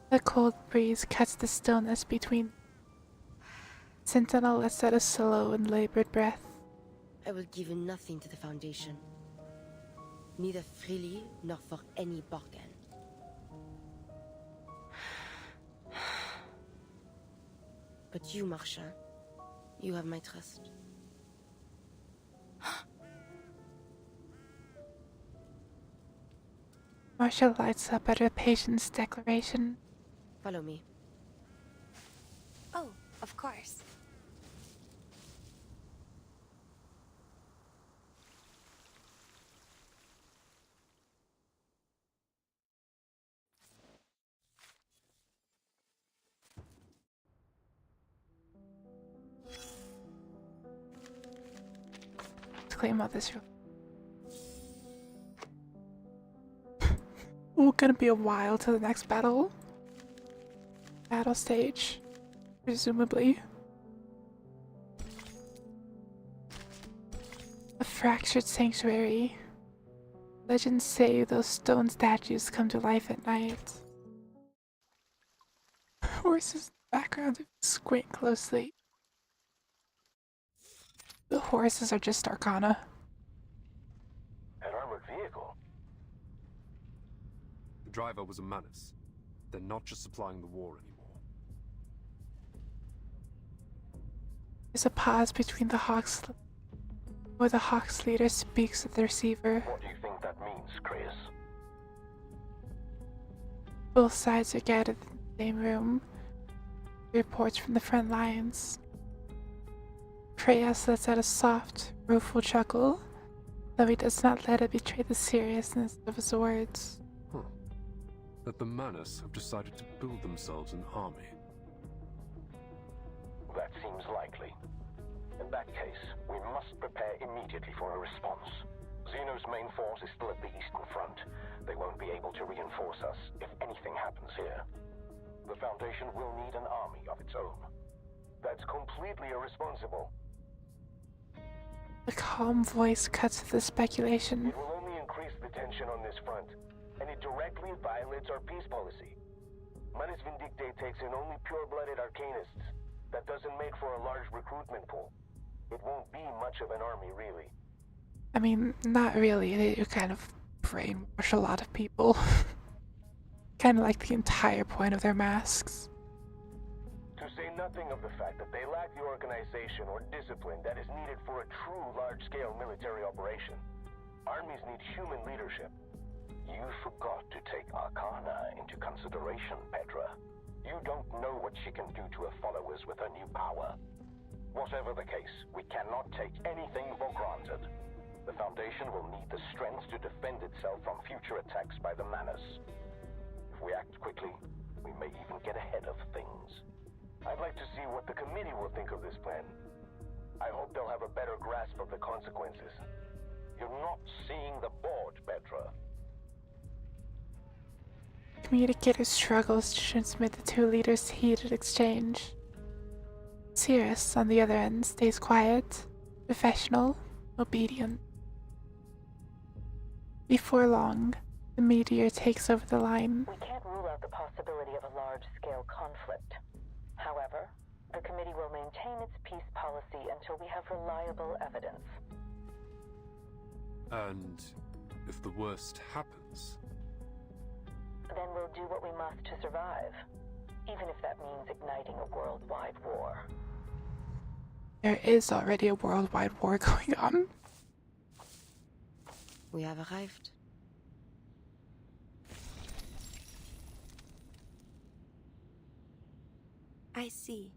The cold breeze cuts the stillness between. Sentinel lets out a slow and labored breath. I will give nothing to the Foundation. Neither freely nor for any bargain. But you, Marchand, you have my trust. Marcia lights up at her patient's declaration. Follow me. Oh, of course. Let's claim all this real. Ooh, gonna be a while to the next battle. Battle stage, presumably. A fractured sanctuary. Legends say those stone statues come to life at night. Horses in the background, if you squint closely. The horses are just Arcana. An armored vehicle? The driver was a Manus. They're not just supplying the war anymore. There's a pause between the Hawks, where the Hawks leader speaks at the receiver. What do you think that means, Chris? Both sides are gathered in the same room. Reports from the front lines. Kreyas lets out a soft, rueful chuckle, though he does not let it betray the seriousness of his words. Huh. That the Manus have decided to build themselves an army. That seems likely. In that case, we must prepare immediately for a response. Xeno's main force is still at the Eastern Front. They won't be able to reinforce us if anything happens here. The Foundation will need an army of its own. That's completely irresponsible. The calm voice cuts to the speculation. It will only increase the tension on this front, and it directly violates our peace policy. Manus Vindicte takes in only pure-blooded arcanists. That doesn't make for a large recruitment pool. It won't be much of an army, really. I mean, not really. They do kind of brainwash a lot of people. Kind of like the entire point of their masks. To say nothing of the fact that they lack the organization or discipline that is needed for a true large-scale military operation. Armies need human leadership. You forgot to take Arcana into consideration, Petra. You don't know what she can do to her followers with her new power. Whatever the case, we cannot take anything for granted. The Foundation will need the strength to defend itself from future attacks by the Manus. If we act quickly, we may even get ahead of things. I'd like to see what the committee will think of this plan. I hope they'll have a better grasp of the consequences. You're not seeing the board, Petra. The communicator struggles to transmit the two leaders' heated exchange. Cirrus, on the other end, stays quiet, professional, obedient. Before long, the meteor takes over the line. We can't rule out the possibility of a large-scale conflict. However, the committee will maintain its peace policy until we have reliable evidence. And if the worst happens? Then we'll do what we must to survive, even if that means igniting a worldwide war. There is already a worldwide war going on. We have arrived. I see.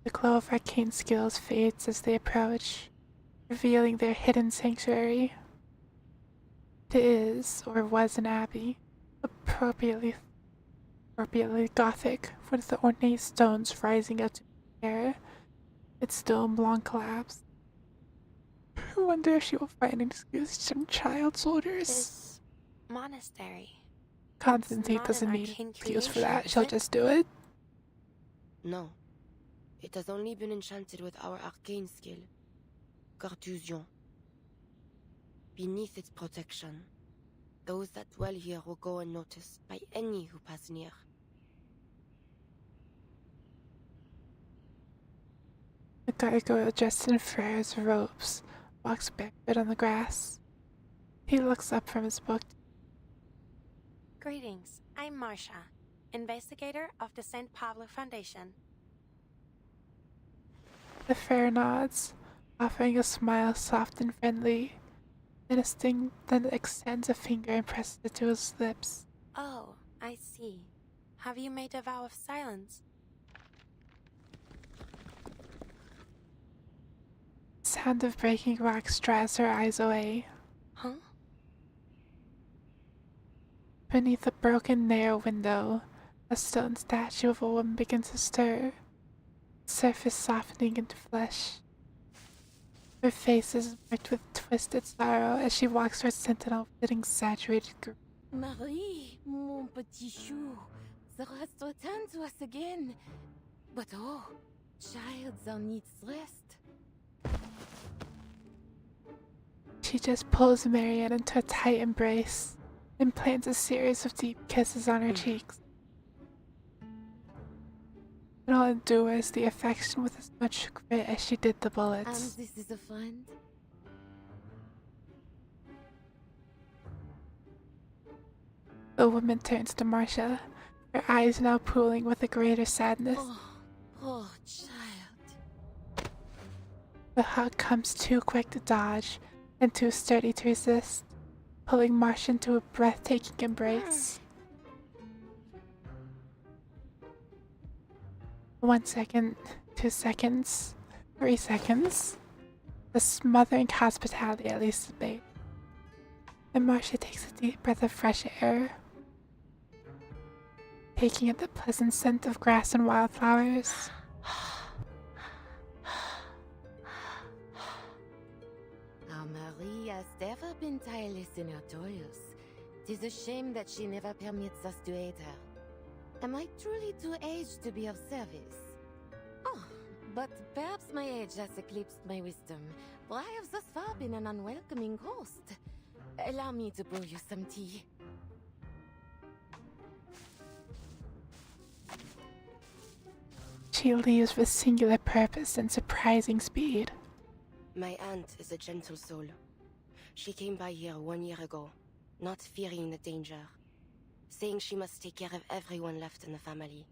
The glow of arcane skills fades as they approach, revealing their hidden sanctuary. It is, or was, an abbey, appropriately Gothic, with the ornate stones rising up to the air, its dome long collapsed. I wonder if she will find an excuse some child soldiers. This monastery. Constantine doesn't need an excuse for that. She'll just do it. No. It has only been enchanted with our arcane skill, Carthusian. Beneath its protection, those that dwell here will go unnoticed by any who pass near. A gargoyle dressed in Freyr's robes walks barefoot on the grass. He looks up from his book. Greetings, I'm Marcia, investigator of the St. Pablo Foundation. The Freyr nods, offering a smile soft and friendly, then extends a finger and presses it to his lips. Oh, I see. Have you made a vow of silence? Sound of breaking rocks drives her eyes away. Huh? Beneath a broken, narrow window, a stone statue of a woman begins to stir, surface softening into flesh. Her face is marked with twisted sorrow as she walks towards Sentinel with an exaggerated grin. Marie, mon petit chou, the rest return to us again. But oh, child, thou needs rest. She just pulls Marianne into a tight embrace and plants a series of deep kisses on her cheeks. And all endures the affection with as much grit as she did the bullets. And this is a friend? The woman turns to Marcia, her eyes now pooling with a greater sadness. Oh, poor child. The hug comes too quick to dodge and too sturdy to resist, pulling Marcia into a breathtaking embrace. 1 second, 2 seconds, 3 seconds. The smothering hospitality at least is bait. And Marcia takes a deep breath of fresh air, taking in the pleasant scent of grass and wildflowers. Our Marie has never been tireless in her toils. 'Tis a shame that she never permits us to aid her. Am I truly too aged to be of service? Oh, but perhaps my age has eclipsed my wisdom, for I have thus far been an unwelcoming host. Allow me to brew you some tea. She leaves with singular purpose and surprising speed. My aunt is a gentle soul. She came by here 1 year ago, not fearing the danger, saying she must take care of everyone left in the family.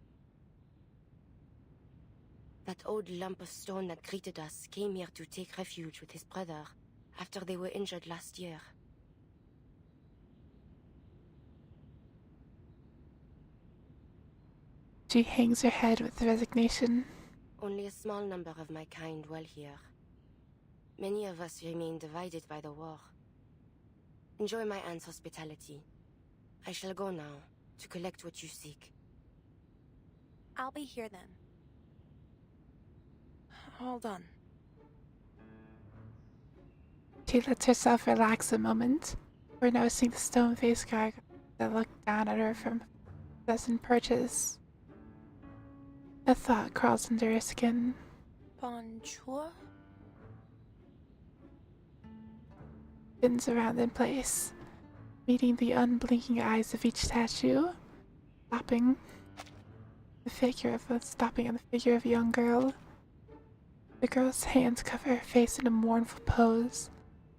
That old lump of stone that greeted us came here to take refuge with his brother after they were injured last year. She hangs her head with resignation. Only a small number of my kind dwell here. Many of us remain divided by the war. Enjoy my aunt's hospitality. I shall go now to collect what you seek. I'll be here then. Hold on. She lets herself relax a moment, before noticing the stone-faced gargoyle that looked down at her from a dozen perches. A thought crawls under her skin. Bonjour? Spins around in place, meeting the unblinking eyes of each statue, stopping on the figure of a young girl. The girl's hands cover her face in a mournful pose,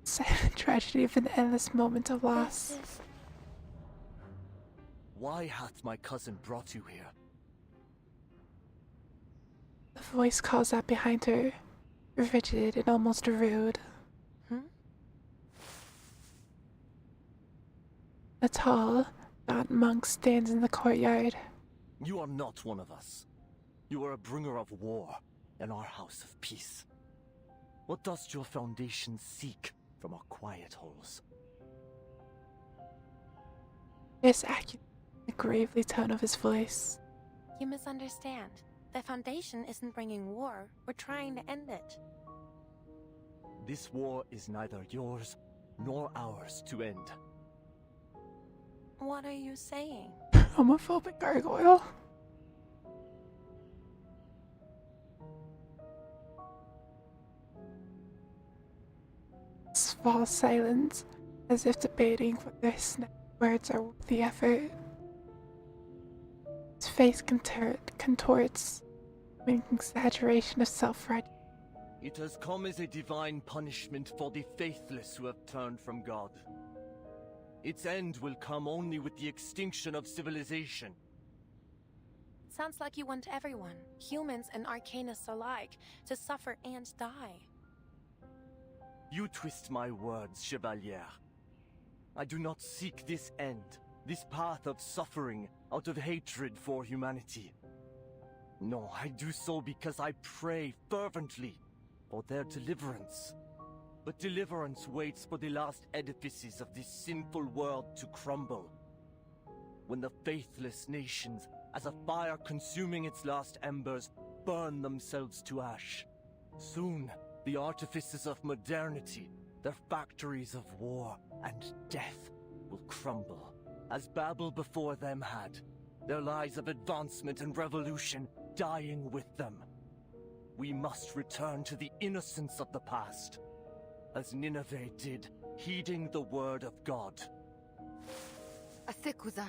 silent tragedy of an endless moment of loss. Why hath my cousin brought you here? The voice calls out behind her, rigid and almost rude. A tall, gaunt monk stands in the courtyard. You are not one of us. You are a bringer of war in our house of peace. What does your foundation seek from our quiet holes? There's accuracy in the gravely tone of his voice. You misunderstand. The Foundation isn't bringing war. We're trying to end it. This war is neither yours nor ours to end. What are you saying? Homophobic gargoyle. Small silence, as if debating whether his next words are worth the effort. His face contorts with an exaggeration of self-righteousness. It has come as a divine punishment for the faithless who have turned from God. Its end will come only with the extinction of civilization. Sounds like you want everyone, humans and Arcanists alike, to suffer and die. You twist my words, Chevalier. I do not seek this end, this path of suffering, out of hatred for humanity. No, I do so because I pray fervently for their deliverance. But deliverance waits for the last edifices of this sinful world to crumble. When the faithless nations, as a fire consuming its last embers, burn themselves to ash. Soon, the artifices of modernity, their factories of war and death, will crumble, as Babel before them had, their lies of advancement and revolution dying with them. We must return to the innocence of the past, as Nineveh did, heeding the word of God. Assez, cousin.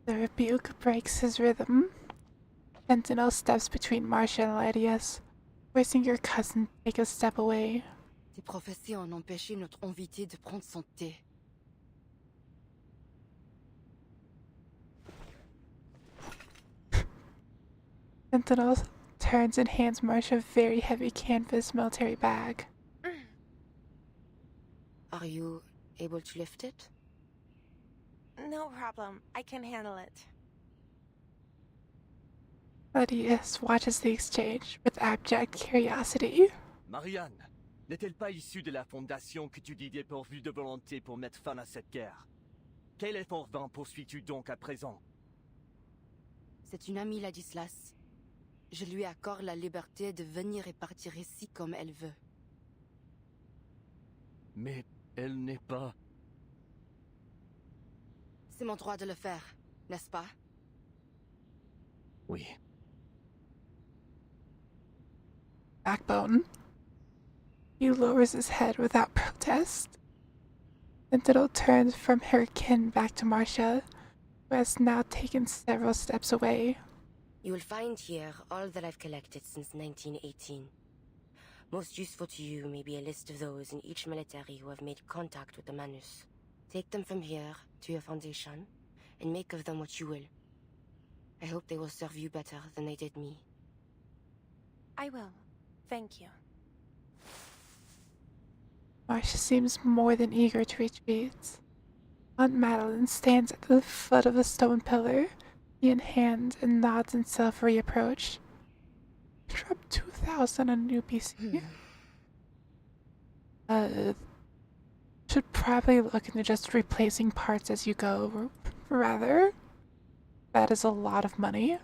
The rebuke breaks his rhythm. Sentinel steps between Marcia and Lydius, forcing your cousin to take a step away. Tes prophéties ont empêché notre invité de prendre son thé. Sentinel turns and hands Marcia a very heavy canvas military bag. Are you able to lift it? No problem. I can handle it. Lydius watches the exchange with abject curiosity. Marianne, n'est-elle pas issue de la fondation que tu dis dépourvue de volonté pour mettre fin à cette guerre? Quel effort vain poursuis-tu donc à présent? C'est une amie, Ladislas. Je lui accorde la liberté de venir et partir ici comme elle veut. Mais elle n'est pas... C'est mon droit de le faire, n'est-ce pas? Oui. Backbone. He lowers his head without protest. Sentinel turns from her kin back to Marcia, who has now taken several steps away. You will find here all that I've collected since 1918. Most useful to you may be a list of those in each military who have made contact with the Manus. Take them from here to your foundation, and make of them what you will. I hope they will serve you better than they did me. I will. Thank you. Marcia seems more than eager to retreat. Aunt Madeline stands at the foot of a stone pillar, key in hand, and nods in self-reapproach. Drop 2,000 on a new PC. Should probably look into just replacing parts as you go, rather. That is a lot of money.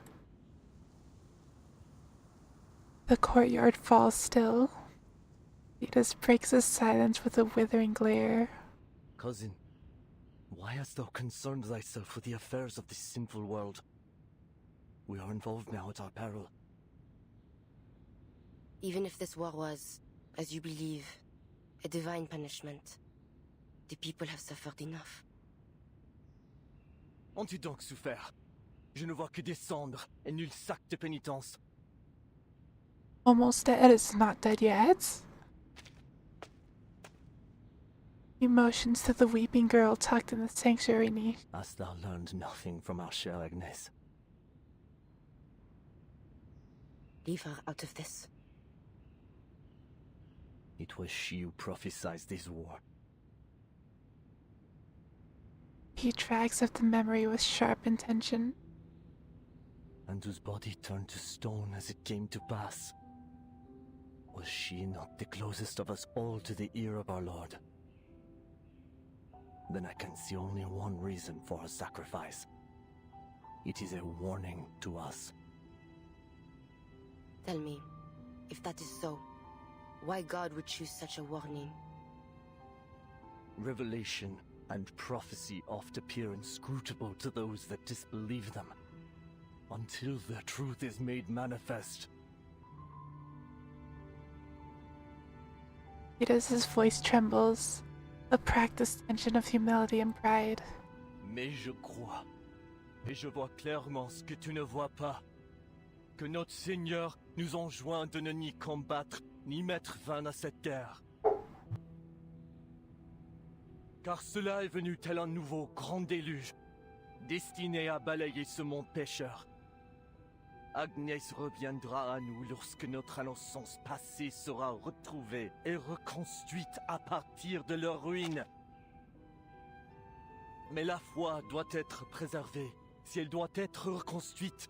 The courtyard falls still. Thetis breaks the silence with a withering glare. Cousin, why hast thou concerned thyself with the affairs of this sinful world? We are involved now at our peril. Even if this war was, as you believe, a divine punishment, the people have suffered enough. Ont-tu donc souffert? Je ne vois que des cendres et nul sac de pénitence. Almost dead is not dead yet. He motions to the weeping girl tucked in the sanctuary niche. Hast thou learned nothing from our chère Agnes? Leave her out of this. It was she who prophesied this war. He drags up the memory with sharp intention. And whose body turned to stone as it came to pass. Was she not the closest of us all to the ear of our Lord? Then I can see only one reason for her sacrifice. It is a warning to us. Tell me, if that is so, why God would choose such a warning? Revelation and prophecy oft appear inscrutable to those that disbelieve them, until their truth is made manifest. His voice trembles, a practiced tension of humility and pride. Mais je crois, et je vois clairement ce que tu ne vois pas, que notre Seigneur nous enjoint de ne ni combattre, ni mettre fin à cette guerre. Car cela est venu tel un nouveau grand déluge, destiné à balayer ce monde pécheur. Agnès reviendra à nous lorsque notre innocence passée sera retrouvée et reconstruite à partir de leur ruine. Mais la foi doit être préservée si elle doit être reconstruite.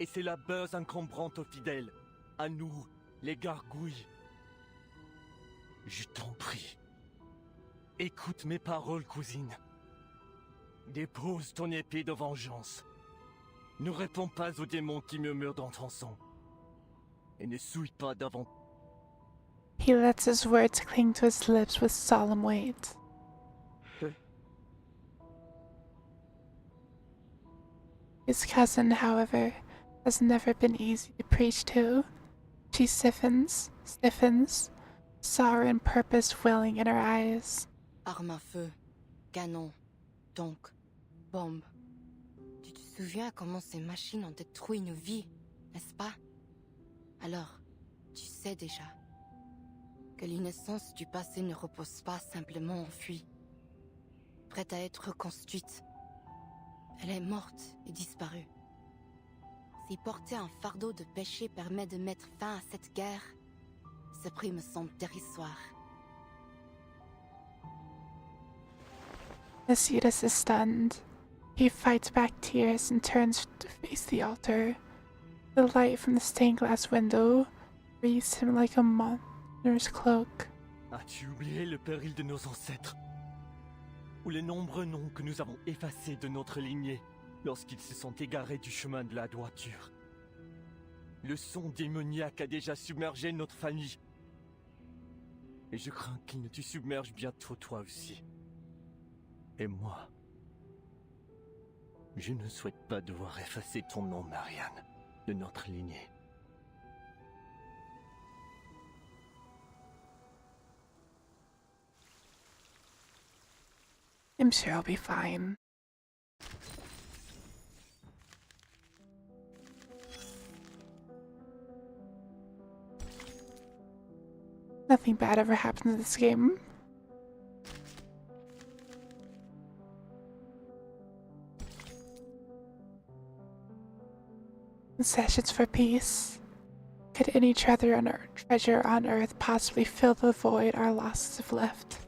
Et c'est la base encombrante aux fidèles, à nous, les gargouilles. Je t'en prie. Écoute mes paroles, cousine. Dépose ton épée de vengeance. Ne réponds pas aux démons qui murmurent dans ton sang. Et ne souille pas davantage. He lets his words cling to his lips with solemn weight. His cousin, however, has never been easy to preach to. She stiffens, sorrow and purpose welling in her eyes. Armes à feu, canons, tanks, bombes. Tu te souviens comment ces machines ont détruit nos vies, n'est-ce pas? Alors, tu sais déjà que l'innocence du passé ne repose pas simplement enfuie, prête à être reconstruite. Elle est morte et disparue. Si porter un fardeau de péché permet de mettre fin à cette guerre, ce prix me semble dérisoire. Nasidas is stunned. He fights back tears and turns to face the altar. The light from the stained glass window wreathes him like a mourner's cloak. As-tu oublié le péril de nos ancêtres? Ou les nombreux noms que nous avons effacés de notre lignée lorsqu'ils se sont égarés du chemin de la droiture? Le son démoniaque a déjà submergé notre famille. Et je crains qu'il ne te submerge bientôt toi aussi. Et moi, je ne souhaite pas devoir effacer ton nom, Marianne, de notre lignée. I'm sure I'll be fine. Nothing bad ever happens in this game. Concessions for peace. Could any treasure on earth possibly fill the void our losses have left?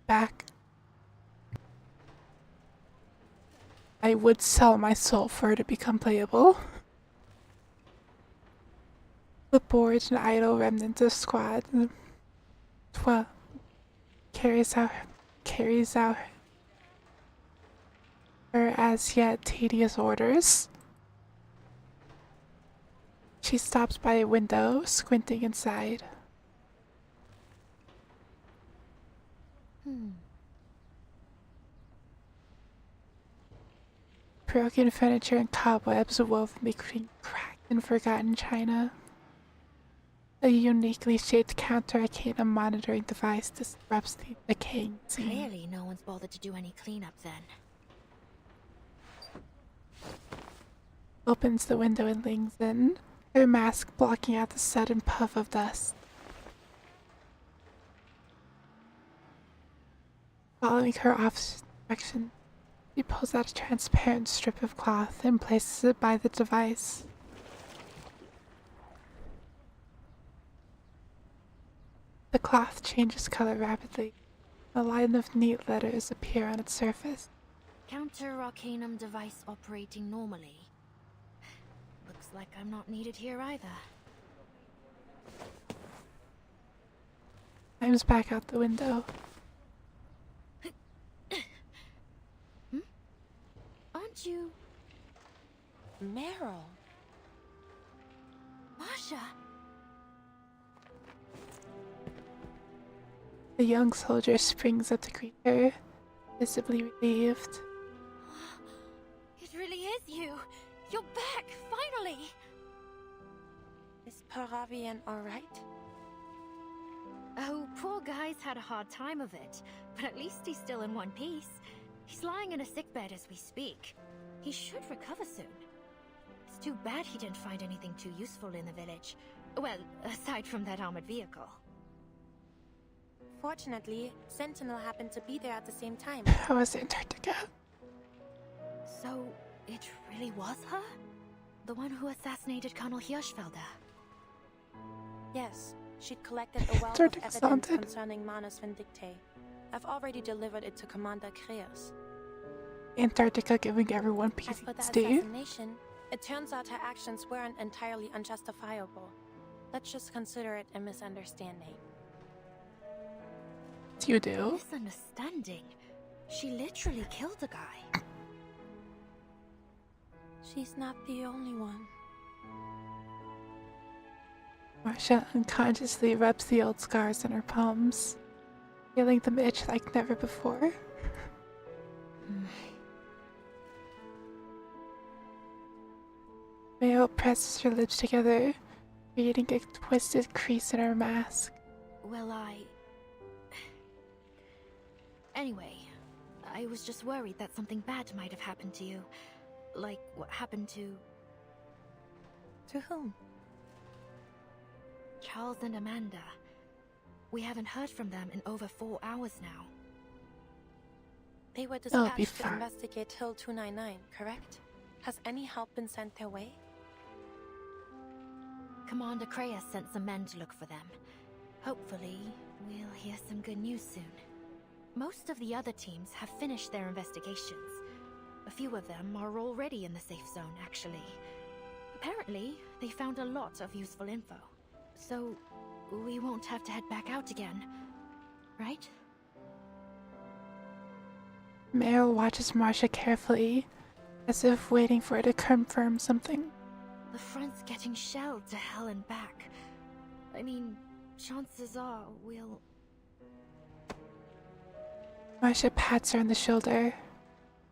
Back. I would sell my soul for her to become playable. The bored and idle remnant of squad 12 carries out her as yet tedious orders. She stops by a window, squinting inside. Broken furniture and cobwebs woven between cracked and forgotten china. A uniquely shaped counter-arcana monitoring device disrupts the decaying scene. Clearly, no one's bothered to do any cleanup then. Opens the window and leans in, her mask blocking out the sudden puff of dust. Following her officer's direction, she pulls out a transparent strip of cloth and places it by the device. The cloth changes color rapidly. A line of neat letters appear on its surface. Counter-Arcanum device operating normally. Looks like I'm not needed here either. Climbs back out the window. Aren't you... Meryl? Masha? The young soldier springs up to greet her, visibly relieved. It really is you! You're back, finally! Is Paravian alright? Oh, poor guy's had a hard time of it, but at least he's still in one piece. He's lying in a sickbed as we speak. He should recover soon. It's too bad he didn't find anything too useful in the village. Well, aside from that armored vehicle. Fortunately, Sentinel happened to be there at the same time. How was Antarctica? So, it really was her? The one who assassinated Colonel Hirschfelder? Yes, she'd collected a wealth of Antarctica's evidence haunted. concerning Manus Vindictae. I've already delivered it to Commander Creus. Antarctica giving everyone As for the PTSD? assassination, it turns out her actions weren't entirely unjustifiable. Let's just consider it a misunderstanding. You do? Misunderstanding? She literally killed the guy. She's not the only one. Marcia unconsciously rubs the old scars on her palms, feeling them itch like never before. Mayo presses her lips together, creating a twisted crease in her mask. Well, Anyway, I was just worried that something bad might have happened to you. Like what happened to... To whom? Charles and Amanda. We haven't heard from them in over 4 hours now. They were They'll be dispatched to fine. investigate Hill 299, correct? Has any help been sent their way? Commander Creus sent some men to look for them. Hopefully, we'll hear some good news soon. Most of the other teams have finished their investigations. A few of them are already in the safe zone, actually. Apparently, they found a lot of useful info. So, we won't have to head back out again, right? Mayo watches Marcia carefully, as if waiting for her to confirm something. The front's getting shelled to hell and back. I mean, chances are we'll... Marcia pats her on the shoulder.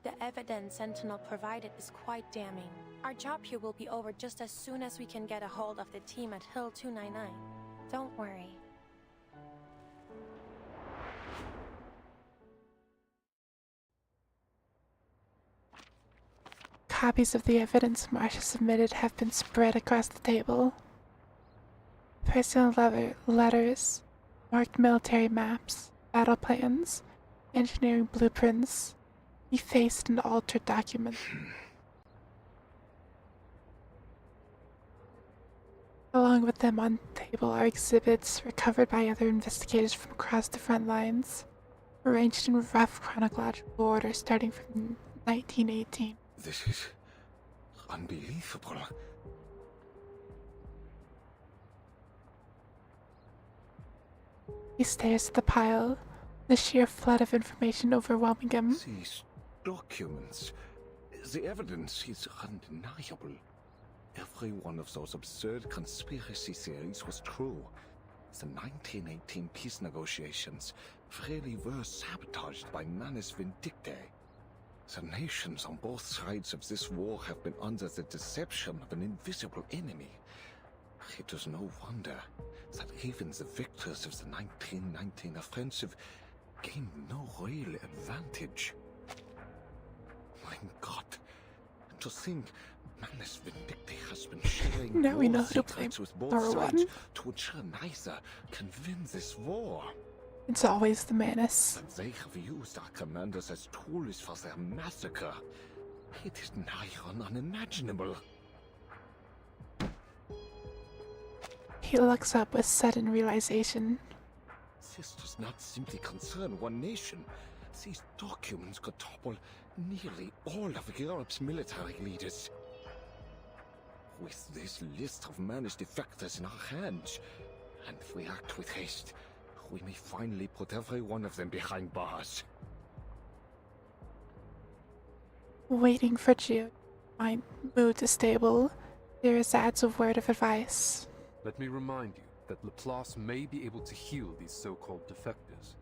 The evidence Sentinel provided is quite damning. Our job here will be over just as soon as we can get a hold of the team at Hill 299. Don't worry. Copies of the evidence Marcia submitted have been spread across the table. Personal letters, marked military maps, battle plans, engineering blueprints, effaced and altered documents. Along with them on the table are exhibits recovered by other investigators from across the front lines, arranged in rough chronological order starting from 1918. This is unbelievable. He stares at the pile, the sheer flood of information overwhelming him. These documents, the evidence is undeniable. Every one of those absurd conspiracy theories was true. The 1918 peace negotiations really were sabotaged by Manus Vindictae. The nations on both sides of this war have been under the deception of an invisible enemy. It is no wonder that even the victors of the 1919 offensive gained no real advantage. My God, to think Manus Vindictae has been sharing Now we know war who to blame. secrets with both Number sides one. to ensure neither can win this war. It's always the Manus. That they have used our commanders as tools for their massacre. It is nigh on unimaginable. He looks up with sudden realization. This does not simply concern one nation. These documents could topple nearly all of Europe's military leaders. With this list of managed defectors in our hands, and if we act with haste, we may finally put every one of them behind bars. Waiting for Jude. My mood is stable. Sirius adds a word of advice. Let me remind you that Laplace may be able to heal these so-called defectors.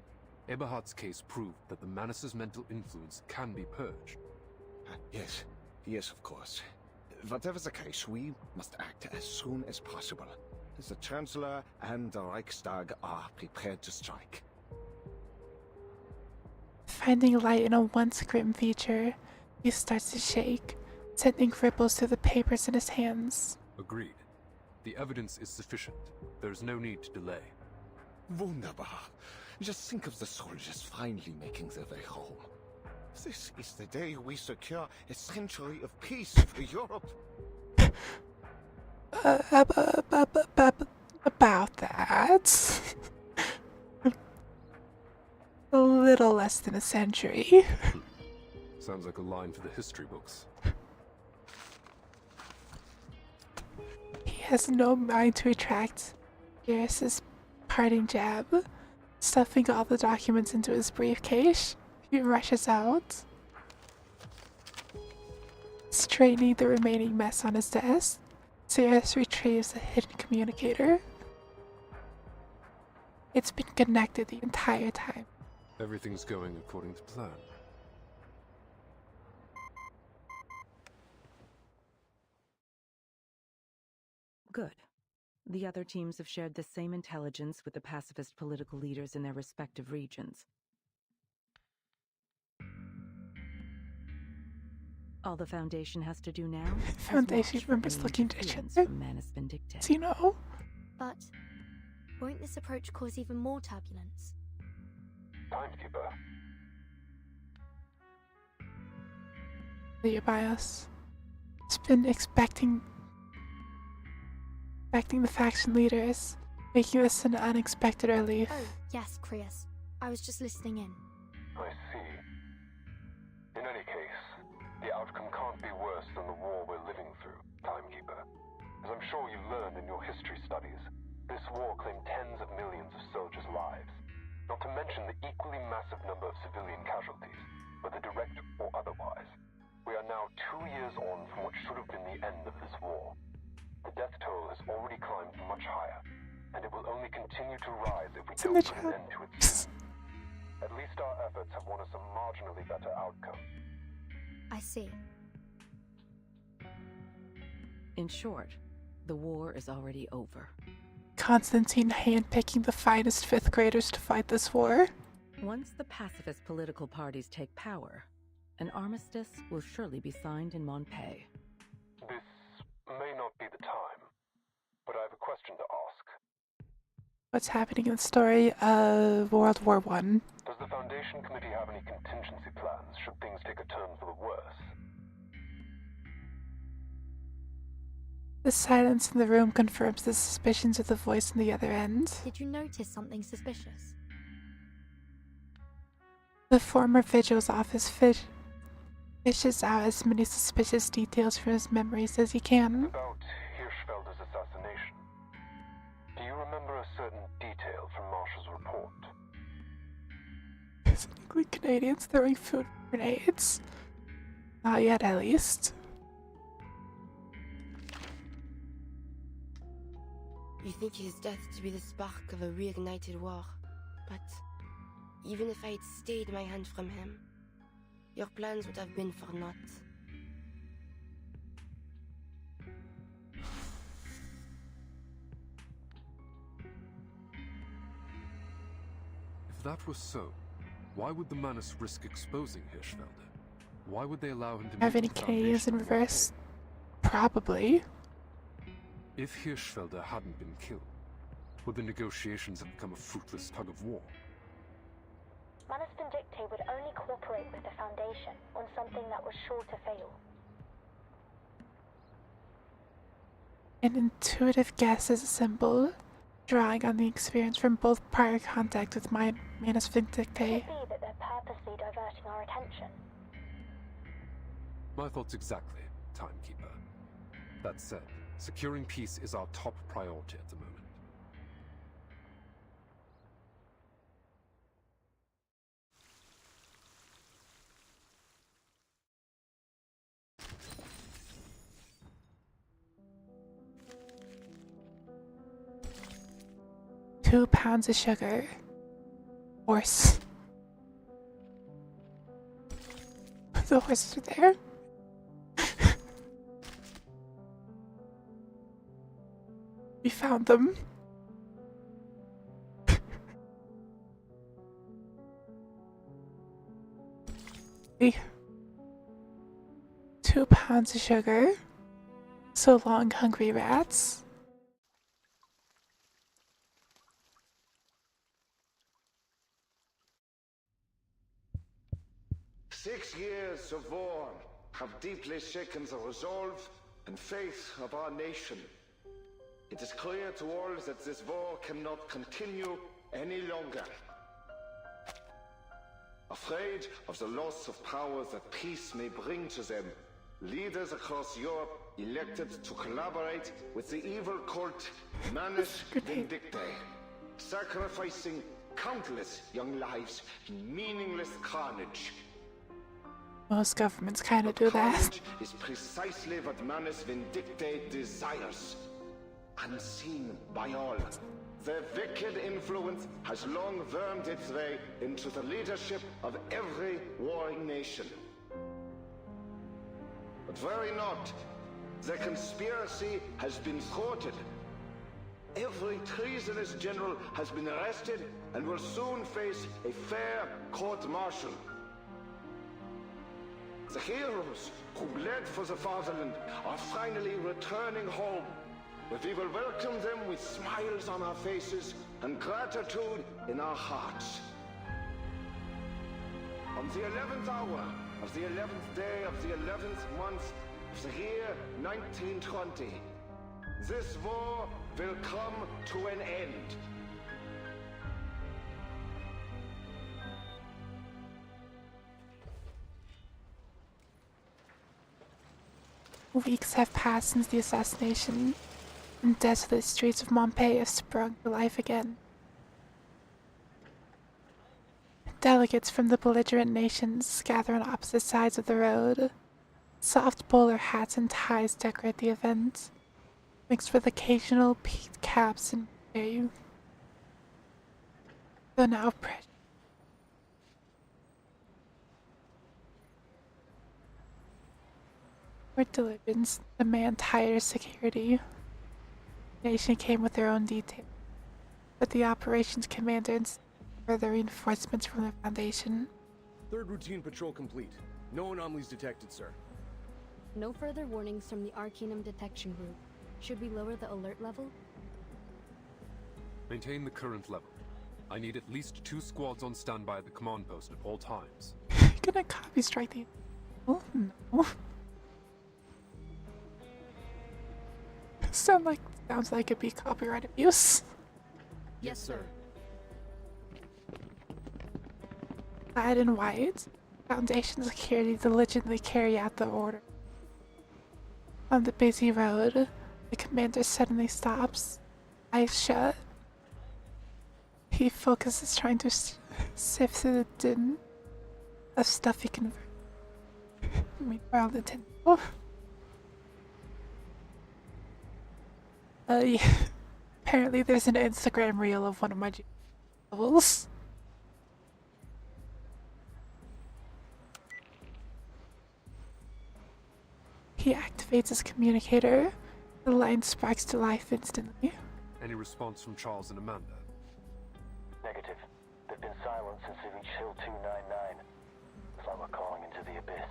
Eberhard's case proved that the Manus's mental influence can be purged. Yes, of course. Whatever the case, we must act as soon as possible. The Chancellor and the Reichstag are prepared to strike. Finding light in a once grim future, he starts to shake, sending ripples through the papers in his hands. Agreed. The evidence is sufficient. There's no need to delay. Wunderbar. Just think of the soldiers finally making their way home. This is the day we secure a century of peace for Europe. About that. A little less than a century. Sounds like a line for the history books. He has no mind to retract Garrus's parting jab. Stuffing all the documents into his briefcase, he rushes out, straightening the remaining mess on his desk. Sirius retrieves a hidden communicator. It's been connected the entire time. Everything's going according to plan. Good. The other teams have shared the same intelligence with the pacifist political leaders in their respective regions. All the Foundation has to do now Foundation members looking degenerate. Do you know? But won't this approach cause even more turbulence? Timekeeper. Your bias. It's been expecting the faction leaders, making this an unexpected relief. Oh, yes, Krius. I was just listening in. I see. In any case, the outcome can't be worse than the war we're living through, Timekeeper. As I'm sure you learned in your history studies, this war claimed tens of millions of soldiers' lives. Not to mention the equally massive number of civilian casualties, whether direct or otherwise. We are now 2 years on from what should have been the end of this war. The death toll has already climbed much higher, and it will only continue to rise if we don't put an end to it soon. At least our efforts have won us a marginally better outcome. I see. In short, the war is already over. Constantine handpicking the finest 5th graders to fight this war. Once the pacifist political parties take power, an armistice will surely be signed in Montpellier. This may not be the time, but I have a question to ask. What's happening in the story of World War I? Does the Foundation Committee have any contingency plans should things take a turn for the worse? The silence in the room confirms the suspicions of the voice on the other end. Did you notice something suspicious? The former Vigil's office fishes out as many suspicious details from his memories as he can. About Hirschfelder's assassination. Do you remember a certain detail from Marshall's report? Specifically Canadians throwing food grenades. Not yet, at least. You think his death to be the spark of a reignited war, but even if I had stayed my hand from him, your plans would have been for naught. If that was so, why would the Manus risk exposing Hirschfelder? Why would they allow him to Have make any the Canadians in Foundation reverse? Probably. If Hirschfelder hadn't been killed, would the negotiations have become a fruitless tug of war? Manus Vindicte would only cooperate with the Foundation on something that was sure to fail. An intuitive guess is assembled. drawing on the experience from both prior contact with Manus Vindictae. Could it be that they're purposely diverting our attention? My thoughts exactly, Timekeeper. That said, securing peace is our top priority at the moment. £2 of sugar. Horse. The horses are there. We found them. £2 of sugar. So long, hungry rats. Six years of war have deeply shaken the resolve and faith of our nation. It is clear to all that this war cannot continue any longer. Afraid of the loss of power that peace may bring to them, leaders across Europe elected to collaborate with the evil cult Manus Vindictae, sacrificing countless young lives in meaningless carnage. Most governments kind of do that. Carnage is precisely what Manus Vindictae desires. Unseen by all, their wicked influence has long wormed its way into the leadership of every warring nation. But worry not, the conspiracy has been thwarted. Every treasonous general has been arrested and will soon face a fair court-martial. The heroes who bled for the fatherland are finally returning home, but we will welcome them with smiles on our faces and gratitude in our hearts. On the 11th hour of the 11th day of the 11th month of the year 1920, this war will come to an end. Weeks have passed since the assassination, and desolate streets of Pompeii have sprung to life again. Delegates from the belligerent nations gather on opposite sides of the road. Soft bowler hats and ties decorate the event, mixed with occasional peaked caps and hair. Though now for diligence, the man tired of security. The nation came with their own detail, but the operations commander and further reinforcements from the Foundation. Third routine patrol complete. No anomalies detected, sir. No further warnings from the Arcanum detection group. Should we lower the alert level? Maintain the current level. I need at least 2 squads on standby at the command post at all times. Gonna copy strike the... Oh no. Sounds like it'd be copyright abuse. Yes, sir. Clad in white, Foundation security diligently carry out the order. On the busy road, the commander suddenly stops, eyes shut. He focuses trying to sift through the din of stuff he can... Meanwhile, the tin... Oh. Yeah. Apparently there's an Instagram reel of one of my levels. He activates his communicator. The line sparks to life instantly. Any response from Charles and Amanda? Negative. They've been silent since they reached Hill 299. It's like we're calling into the abyss.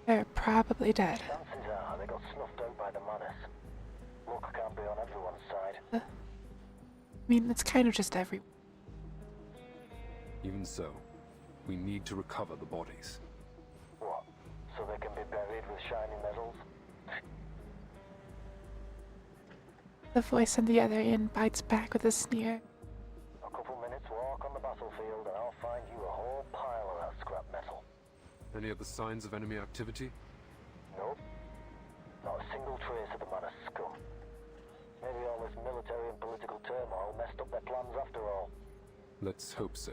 They're probably dead. Chances are they got snuffed out by the Manus. Luck can't be on everyone's side. I mean, it's kind of just everyone. Even so, we need to recover the bodies. What? So they can be buried with shiny medals? The voice on the other end bites back with a sneer. A couple minutes walk on the battlefield and I'll find you a whole pile of that scrap metal. Any other signs of enemy activity? Nope. Not a single trace of the Manus scum. Maybe all this military and political turmoil messed up their plans after all. Let's hope so.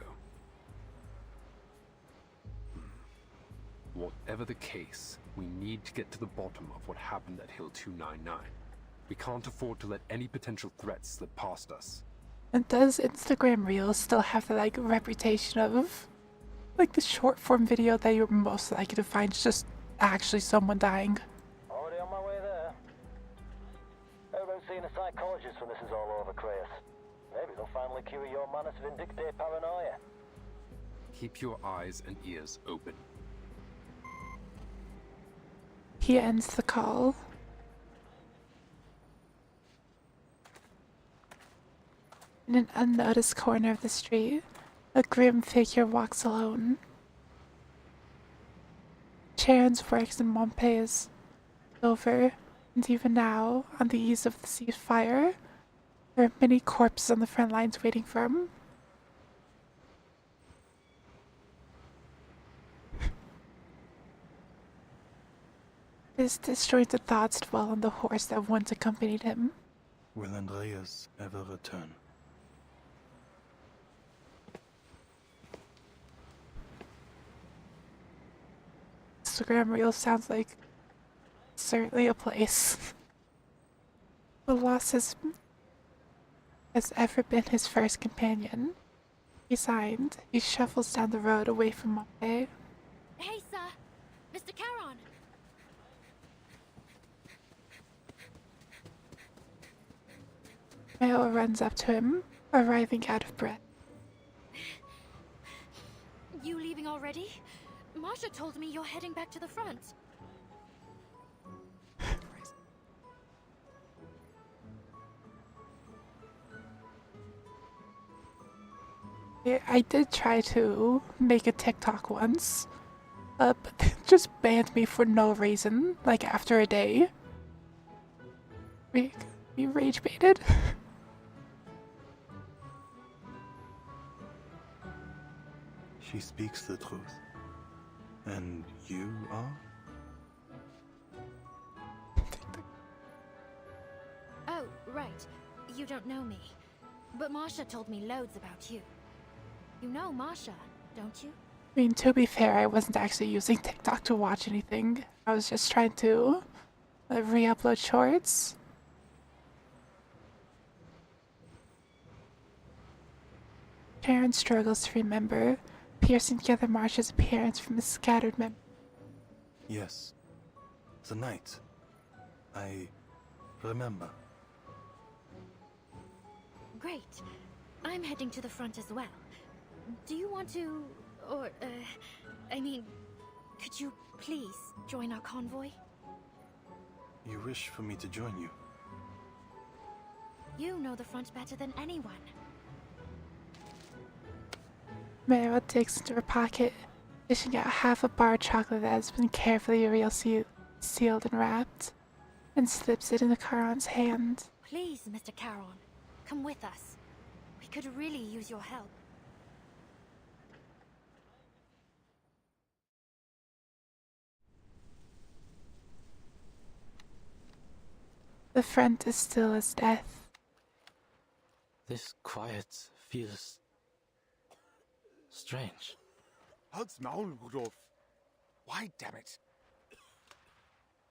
Whatever the case, we need to get to the bottom of what happened at Hill 299. We can't afford to let any potential threats slip past us. And does Instagram Reels still have the reputation of the short form video that you're most likely to find is just actually someone dying? Already on my way there. How about seeing a psychologist when this is all over, Kratos? Maybe they'll finally cure your Manus Vindictae paranoia. Keep your eyes and ears open. He ends the call. In an unnoticed corner of the street, a grim figure walks alone. Charon's works in Montpellier is over, and even now, on the eve of the ceasefire, there are many corpses on the front lines waiting for him. His disjointed thoughts dwell on the horse that once accompanied him. Will Andreas ever return? Instagram Reel sounds like certainly a place. The loss has ever been his first companion. Resigned, he shuffles down the road away from Montpellier. Hey, sir! Mr. Charon! Mayo runs up to him, arriving out of breath. You leaving already? Marsha told me you're heading back to the front. I did try to make a TikTok once, but it just banned me for no reason, after a day. We rage baited. She speaks the truth. And you are? Oh, right. You don't know me. But Marsha told me loads about you. You know Marsha, don't you? I mean, to be fair, I wasn't actually using TikTok to watch anything. I was just trying to re-upload shorts. Karen struggles to remember, piecing together Marsha's appearance from his scattered memories. Yes. The night. I remember. Great. I'm heading to the front as well. Do you want to... or, I mean, could you please join our convoy? You wish for me to join you? You know the front better than anyone. Mara digs into her pocket, fishing out half a bar of chocolate that has been carefully sealed and wrapped, and slips it in the Charon's hand. Please, Mr. Charon, come with us. We could really use your help. The front is still as death. This quiet feels strange. Halt's Maul, Rudolf. Why, damn it?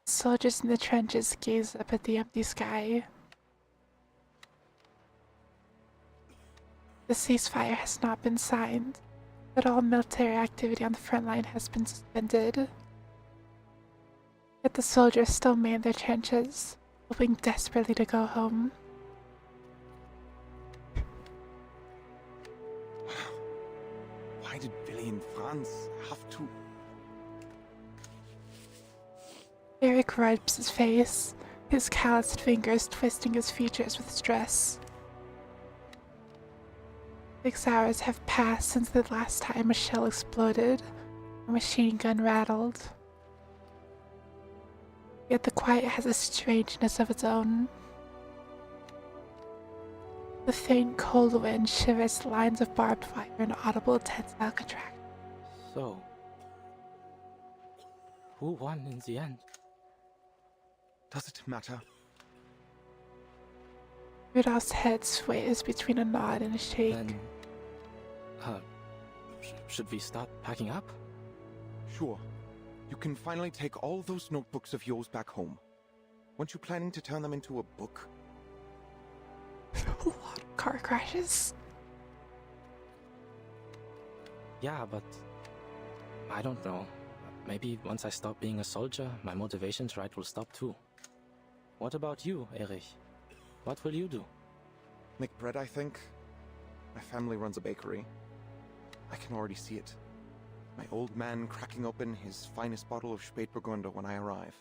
Soldiers in the trenches gaze up at the empty sky. The ceasefire has not been signed, but all military activity on the front line has been suspended. Yet the soldiers still man their trenches, hoping desperately to go home. Why did Billy and Franz have to? Eric rubs his face, his calloused fingers twisting his features with stress. 6 hours have passed since the last time a shell exploded, a machine gun rattled. Yet the quiet has a strangeness of its own. The faint cold wind shivers lines of barbed wire and audible tensile contract. So, who won in the end? Does it matter? Rudolph's head sways between a nod and a shake. Then, should we start packing up? Sure. You can finally take all those notebooks of yours back home. Weren't you planning to turn them into a book? A lot of car crashes. Yeah, but I don't know. Maybe once I stop being a soldier, my motivation to write will stop too. What about you, Erich? What will you do? Make bread, I think. My family runs a bakery. I can already see it. My old man cracking open his finest bottle of Spätburgunder when I arrive.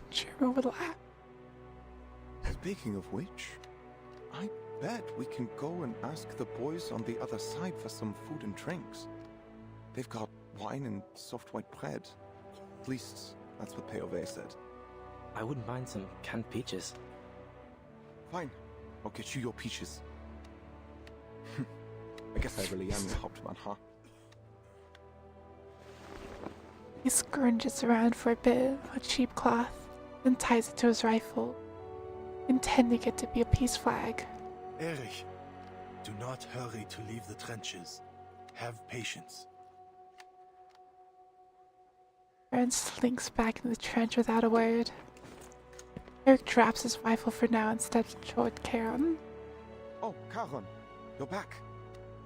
German would laugh. Speaking of which, I bet we can go and ask the boys on the other side for some food and drinks. They've got wine and soft white bread. At least, that's what P.O.V. said. I wouldn't mind some canned peaches. Fine. I'll get you your peaches. I guess I really am the Hauptmann, huh? He scrunches around for a bit of cheap cloth, then ties it to his rifle, intending it to be a peace flag. Erich, do not hurry to leave the trenches. Have patience. Aaron slinks back in the trench without a word. Eric drops his rifle for now and steps toward Karen. Oh, Karon, you're back.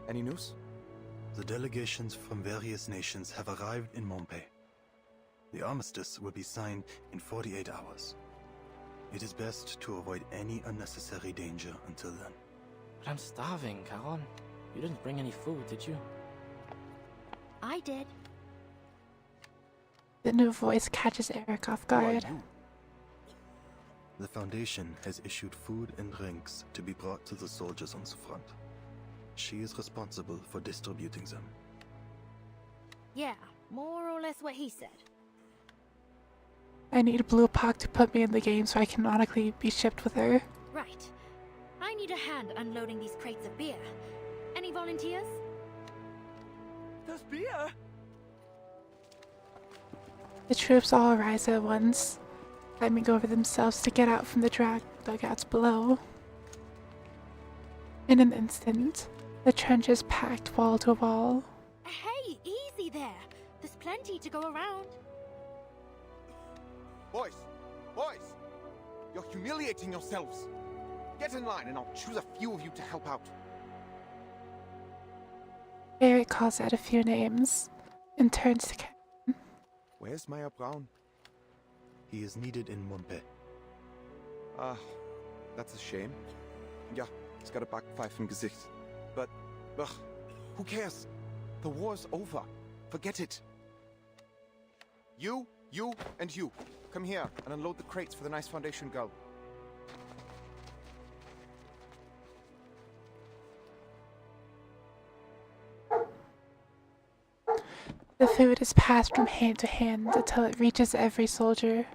Any news? The delegations from various nations have arrived in Montpellier. The armistice will be signed in 48 hours. It is best to avoid any unnecessary danger until then. But I'm starving, Caron. You didn't bring any food, did you? I did. The new voice catches Eric off guard. The Foundation has issued food and drinks to be brought to the soldiers on the front. She is responsible for distributing them. Yeah, more or less what he said. I need Blue Puck to put me in the game so I can canonically be shipped with her. Right. I need a hand unloading these crates of beer. Any volunteers? There's beer! The troops all rise at once, climbing over themselves to get out from the drag dugouts below. In an instant, the trench is packed wall to wall. Hey, easy there. There's plenty to go around. Boys! Boys! You're humiliating yourselves! Get in line and I'll choose a few of you to help out. Eric calls out a few names and turns to Karen. Where's Meyer Braun? He is needed in Montpellier. That's a shame. Ja, he's got a Backpfeifen Gesicht. But, ugh, who cares? The war's over. Forget it. You, and you. Come here and unload the crates for the nice Foundation girl. The food is passed from hand to hand until it reaches every soldier.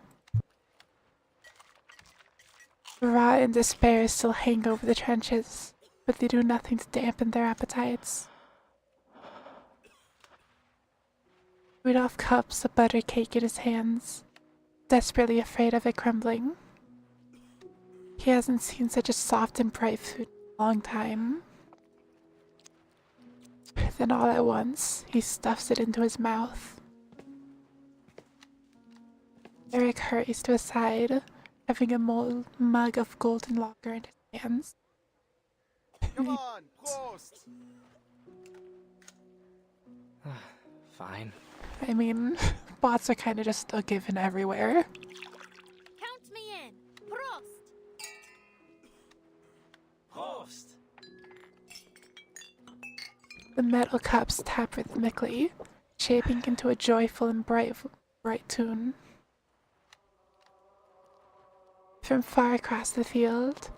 Rot and despair still hang over the trenches, but they do nothing to dampen their appetites. Rudolph cups a butter cake in his hands, desperately afraid of it crumbling. He hasn't seen such a soft and bright food in a long time. Then all at once, he stuffs it into his mouth. Eric hurries to his side, having a mug of golden lager in his hands. Come on, Prost! Fine. I mean, bots are kind of just a given everywhere. Count me in. Prost! Prost! The metal cups tap rhythmically, shaping into a joyful and bright tune. From far across the field,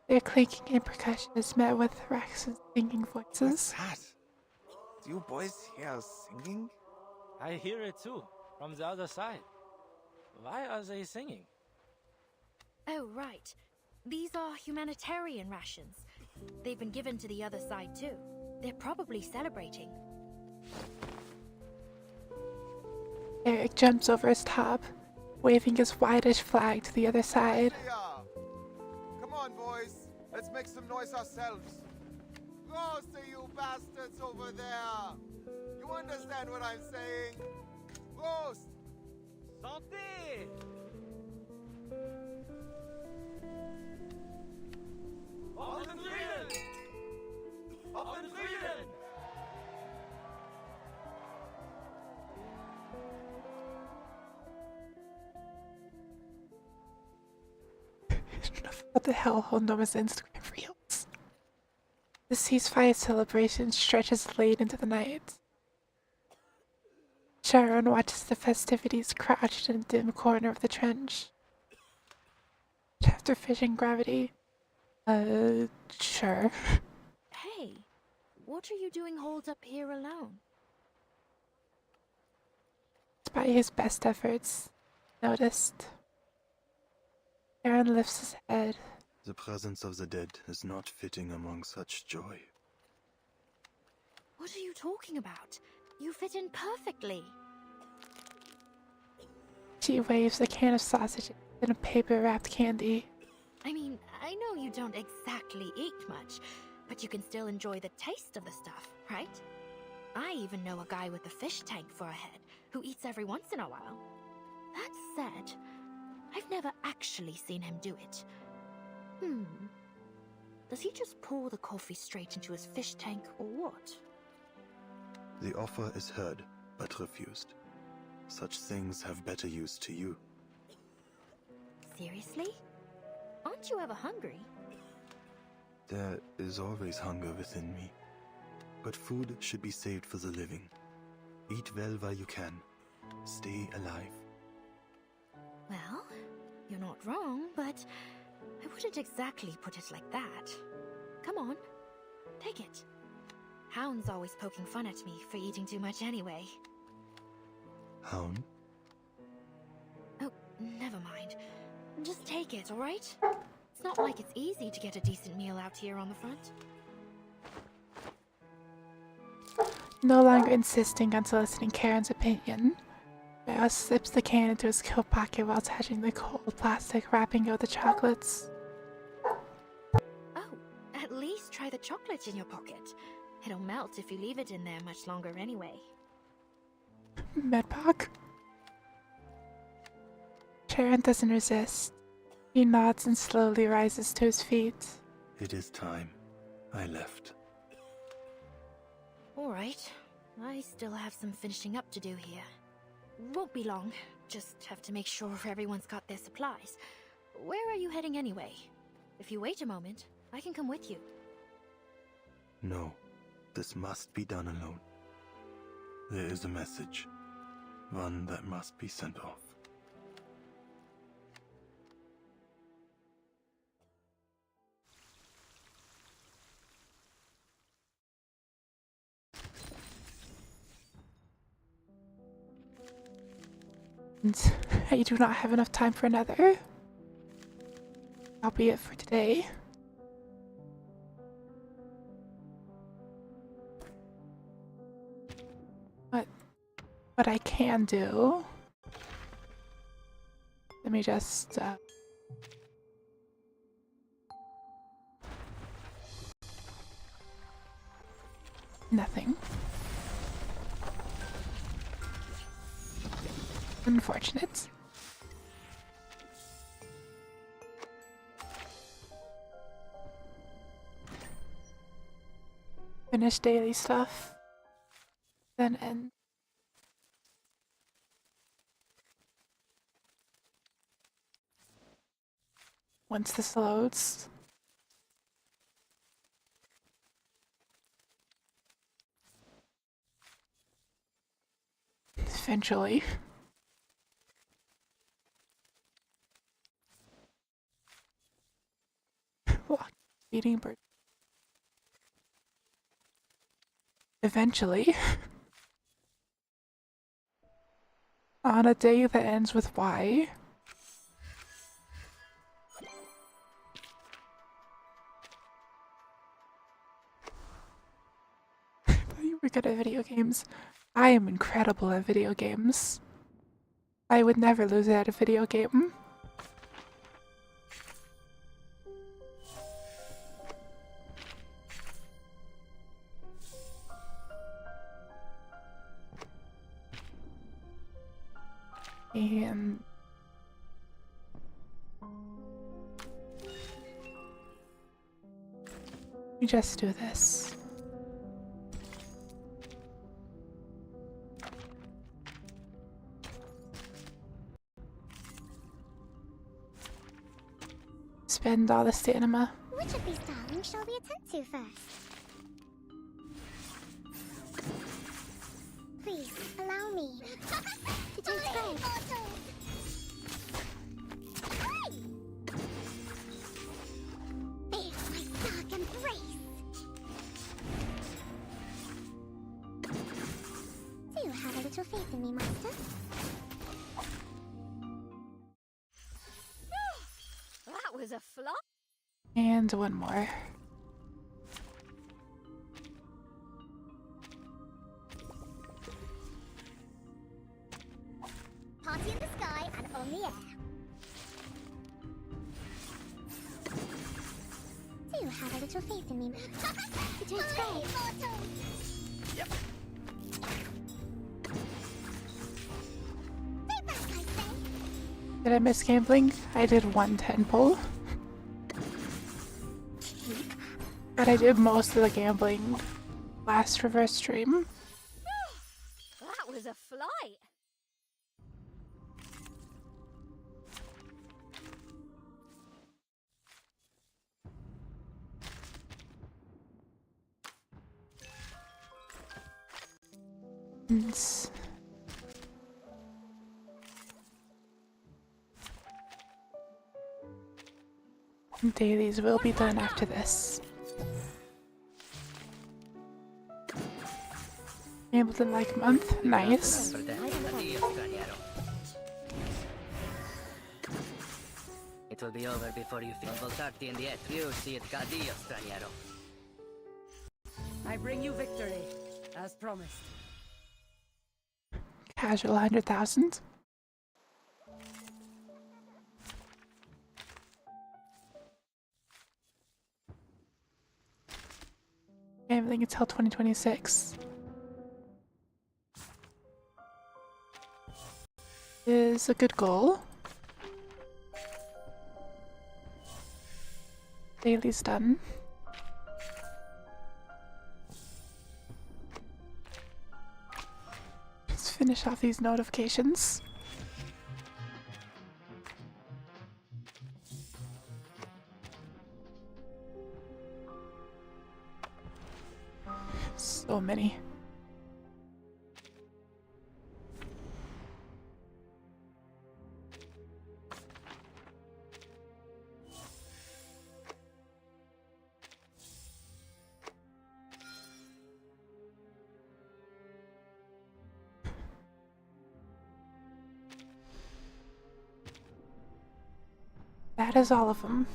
their clinking and percussion is met with Rex's singing voices. What's that? Do you boys hear singing? I hear it too, from the other side. Why are they singing? Oh, right. These are humanitarian rations. They've been given to the other side too. They're probably celebrating. Eric jumps over his top, waving his whitish flag to the other side. Come on, boys. Let's make some noise ourselves. Roast to you bastards over there. You understand what I'm saying? Roast. Santé. Auf den Frieden! Auf den Frieden! What the hell? Hold on his Instagram reels. The ceasefire celebration stretches late into the night. Sharon watches the festivities crouched in a dim corner of the trench. After fishing gravity. Sure. Hey, what are you doing holed up here alone? Despite his best efforts, noticed. Aaron lifts his head. The presence of the dead is not fitting among such joy. What are you talking about? You fit in perfectly. She waves a can of sausages and a paper-wrapped candy. I mean, I know you don't exactly eat much, but you can still enjoy the taste of the stuff, right? I even know a guy with a fish tank for a head who eats every once in a while. That said, I've never actually seen him do it. Does he just pour the coffee straight into his fish tank or what? The offer is heard, but refused. Such things have better use to you. Seriously? Aren't you ever hungry? There is always hunger within me. But food should be saved for the living. Eat well while you can. Stay alive. Well, you're not wrong, but I wouldn't exactly put it like that. Come on, take it. Hound's always poking fun at me for eating too much anyway. Hound? Oh, never mind. Just take it, alright? It's not like it's easy to get a decent meal out here on the front. No longer insisting on soliciting Karen's opinion, Miles slips the can into his coat pocket while touching the cold plastic wrapping of the chocolates. Oh, at least try the chocolate in your pocket. It'll melt if you leave it in there much longer anyway. Medpac? Sharon doesn't resist. He nods and slowly rises to his feet. It is time. I left. Alright. I still have some finishing up to do here. Won't be long. Just have to make sure everyone's got their supplies. Where are you heading anyway? If you wait a moment, I can come with you. No. This must be done alone. There is a message. One that must be sent off. And I do not have enough time for another. That'll be it for today. What I can do... Let me just... Nothing. Unfortunate. Finish daily stuff. Then end. Once this loads. Eventually. Eating bird. Eventually. On a day that ends with Y. super good at video games. I am incredible at video games. I would never lose at a video game. And we just do this. Spend all the stamina. Which of these darlings shall we attend to first? Please, allow me to take spray. There's my dark embrace. Do you have a little faith in me, Master? That was a flop. And one more. Party in the sky and on the air. Do you have a little faith in me? To take spray. Yep. Stay back, I say. Did I miss gambling? I did 1 10 pull. But I did most of the gambling last reverse stream. That was a flight. Dailies will be done after this. Able in like a month. Nice. It will be over before you feel voltarti in the air. You see it, Cadio, straniero. I bring you victory, as promised. Casual 100,000. Gambling until 2026. Is a good goal. Daily's done. Let's finish off these notifications. So many. That is all of them.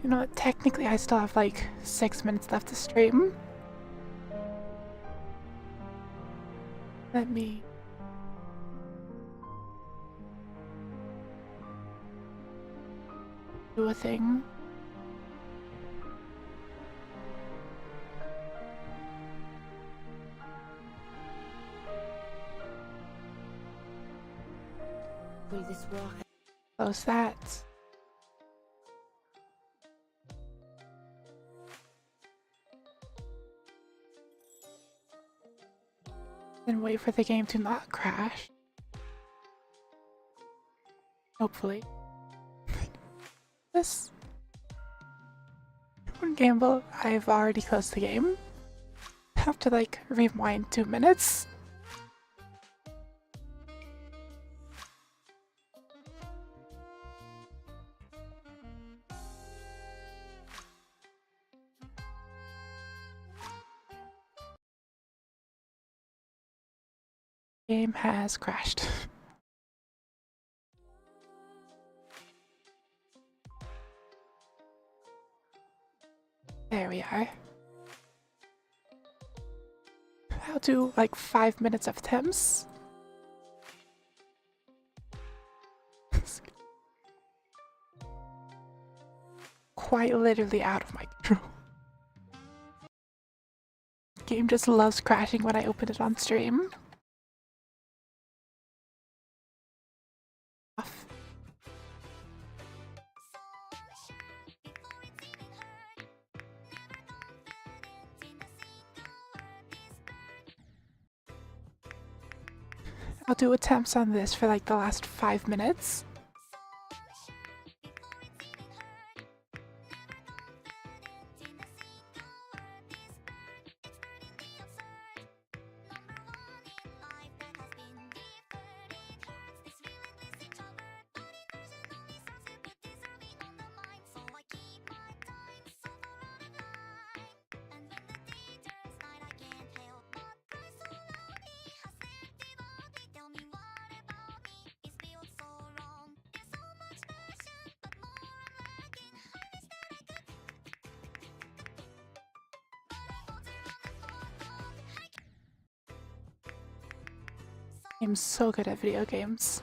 You know what, technically I still have like 6 minutes left to stream. Let me... do a thing. Will this work? Close that. Then wait for the game to not crash. Hopefully. This one gamble, I've already closed the game. Have to like rewind 2 minutes. Game has crashed. There we are. I'll do like 5 minutes of Thames. Quite literally out of my control. Game just loves crashing when I open it on stream. Off. I'll do attempts on this for like the last 5 minutes. I'm so good at video games.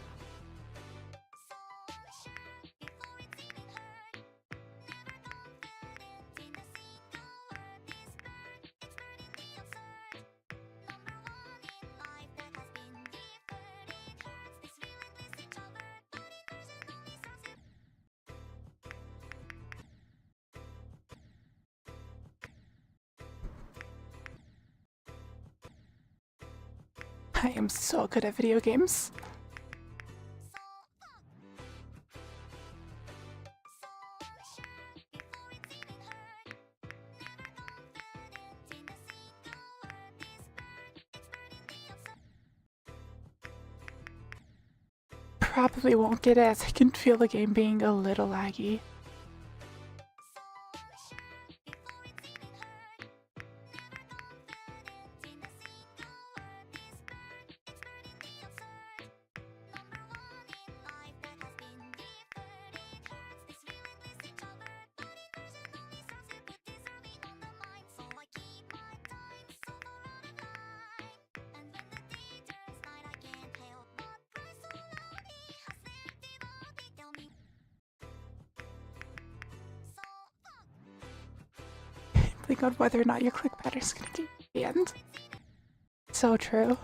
I am so good at video games. Probably won't get it as I can feel the game being a little laggy. Think on whether or not your click pattern's gonna get banned. So true.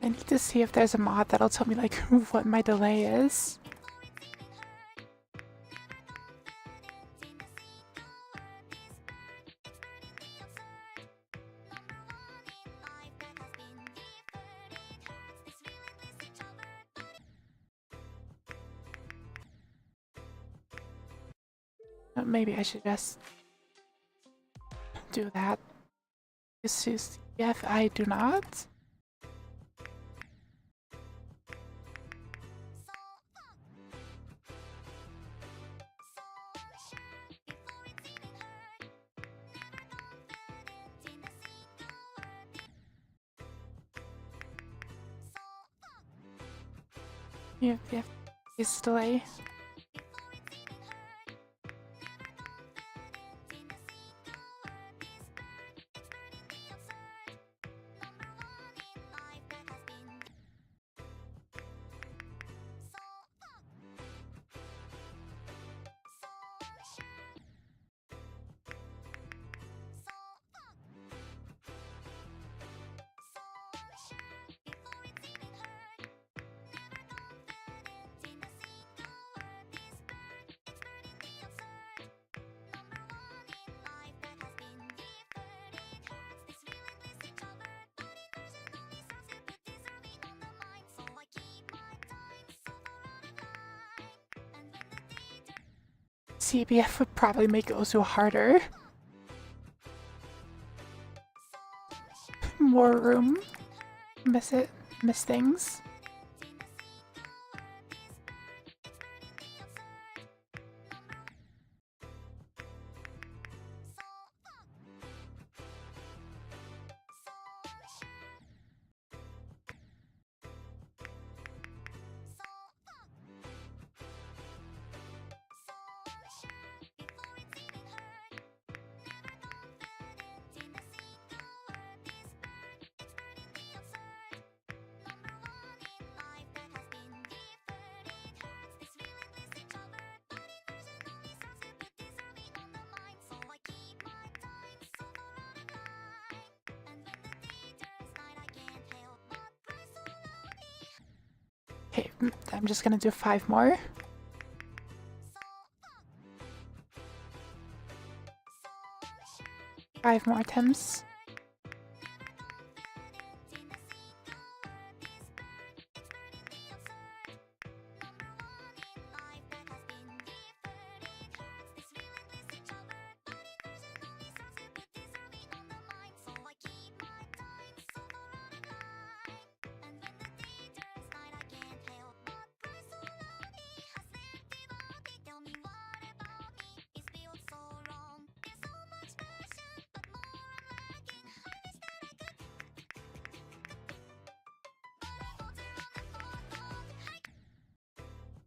I need to see if there's a mod that'll tell me like what my delay is. Maybe I should just do that. This is if I do not. Yeah. It's delay. CBF would probably make Osu harder. More room. Miss things. Okay, I'm just gonna do 5 more. Five more attempts.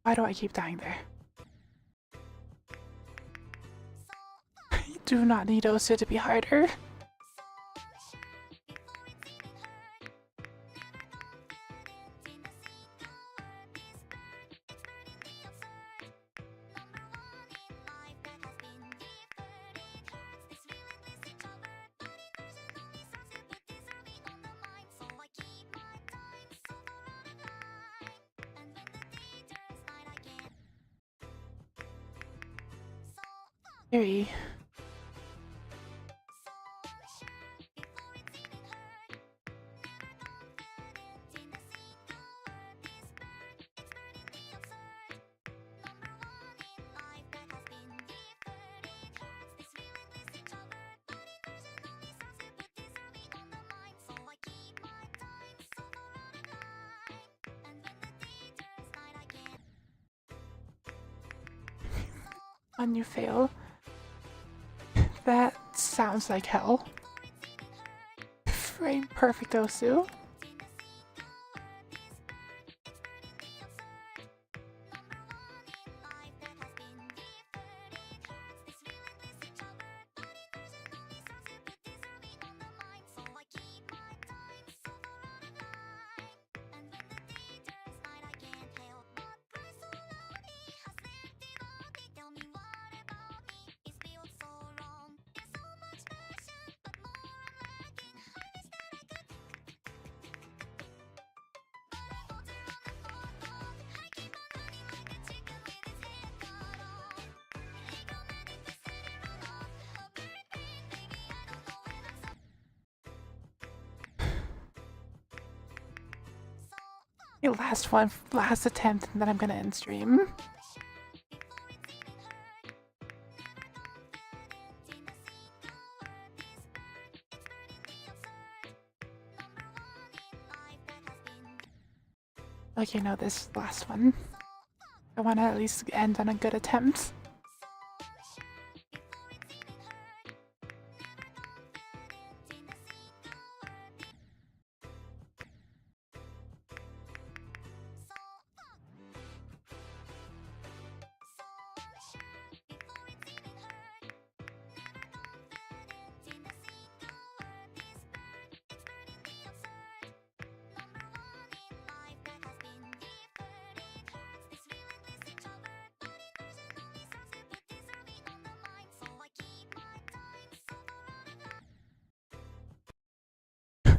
Why do I keep dying there? You do not need Osu to be harder. Very. When you fail. That sounds like hell. Frame perfect Osu. Last one, last attempt, and then I'm gonna end stream. Okay, no, this last one. I want to at least end on a good attempt.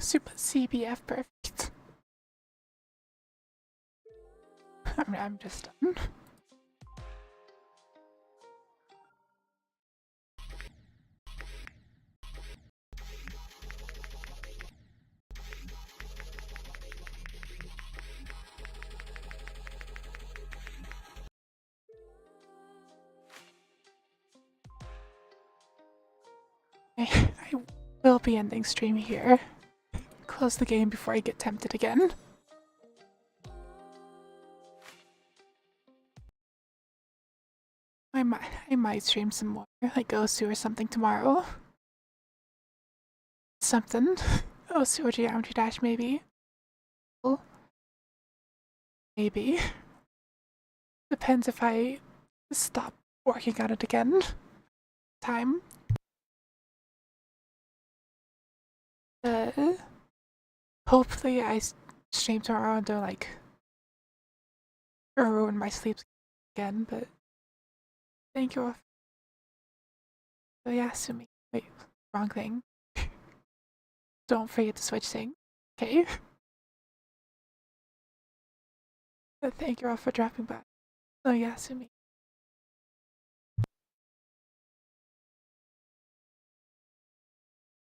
Super CBF perfect. I'm just done. I will be ending stream here. Close the game before I get tempted again. I might stream some more, like Osu or something tomorrow. Something. Osu or Geometry Dash maybe. Maybe. Depends if I stop working on it again. Time. Hopefully I stream tomorrow and don't like ruin my sleep again, but thank you all. Oh yeah, Sumi. Wait, wrong thing. Don't forget to switch thing. Okay? But thank you all for dropping by. Oh yeah, Sumi.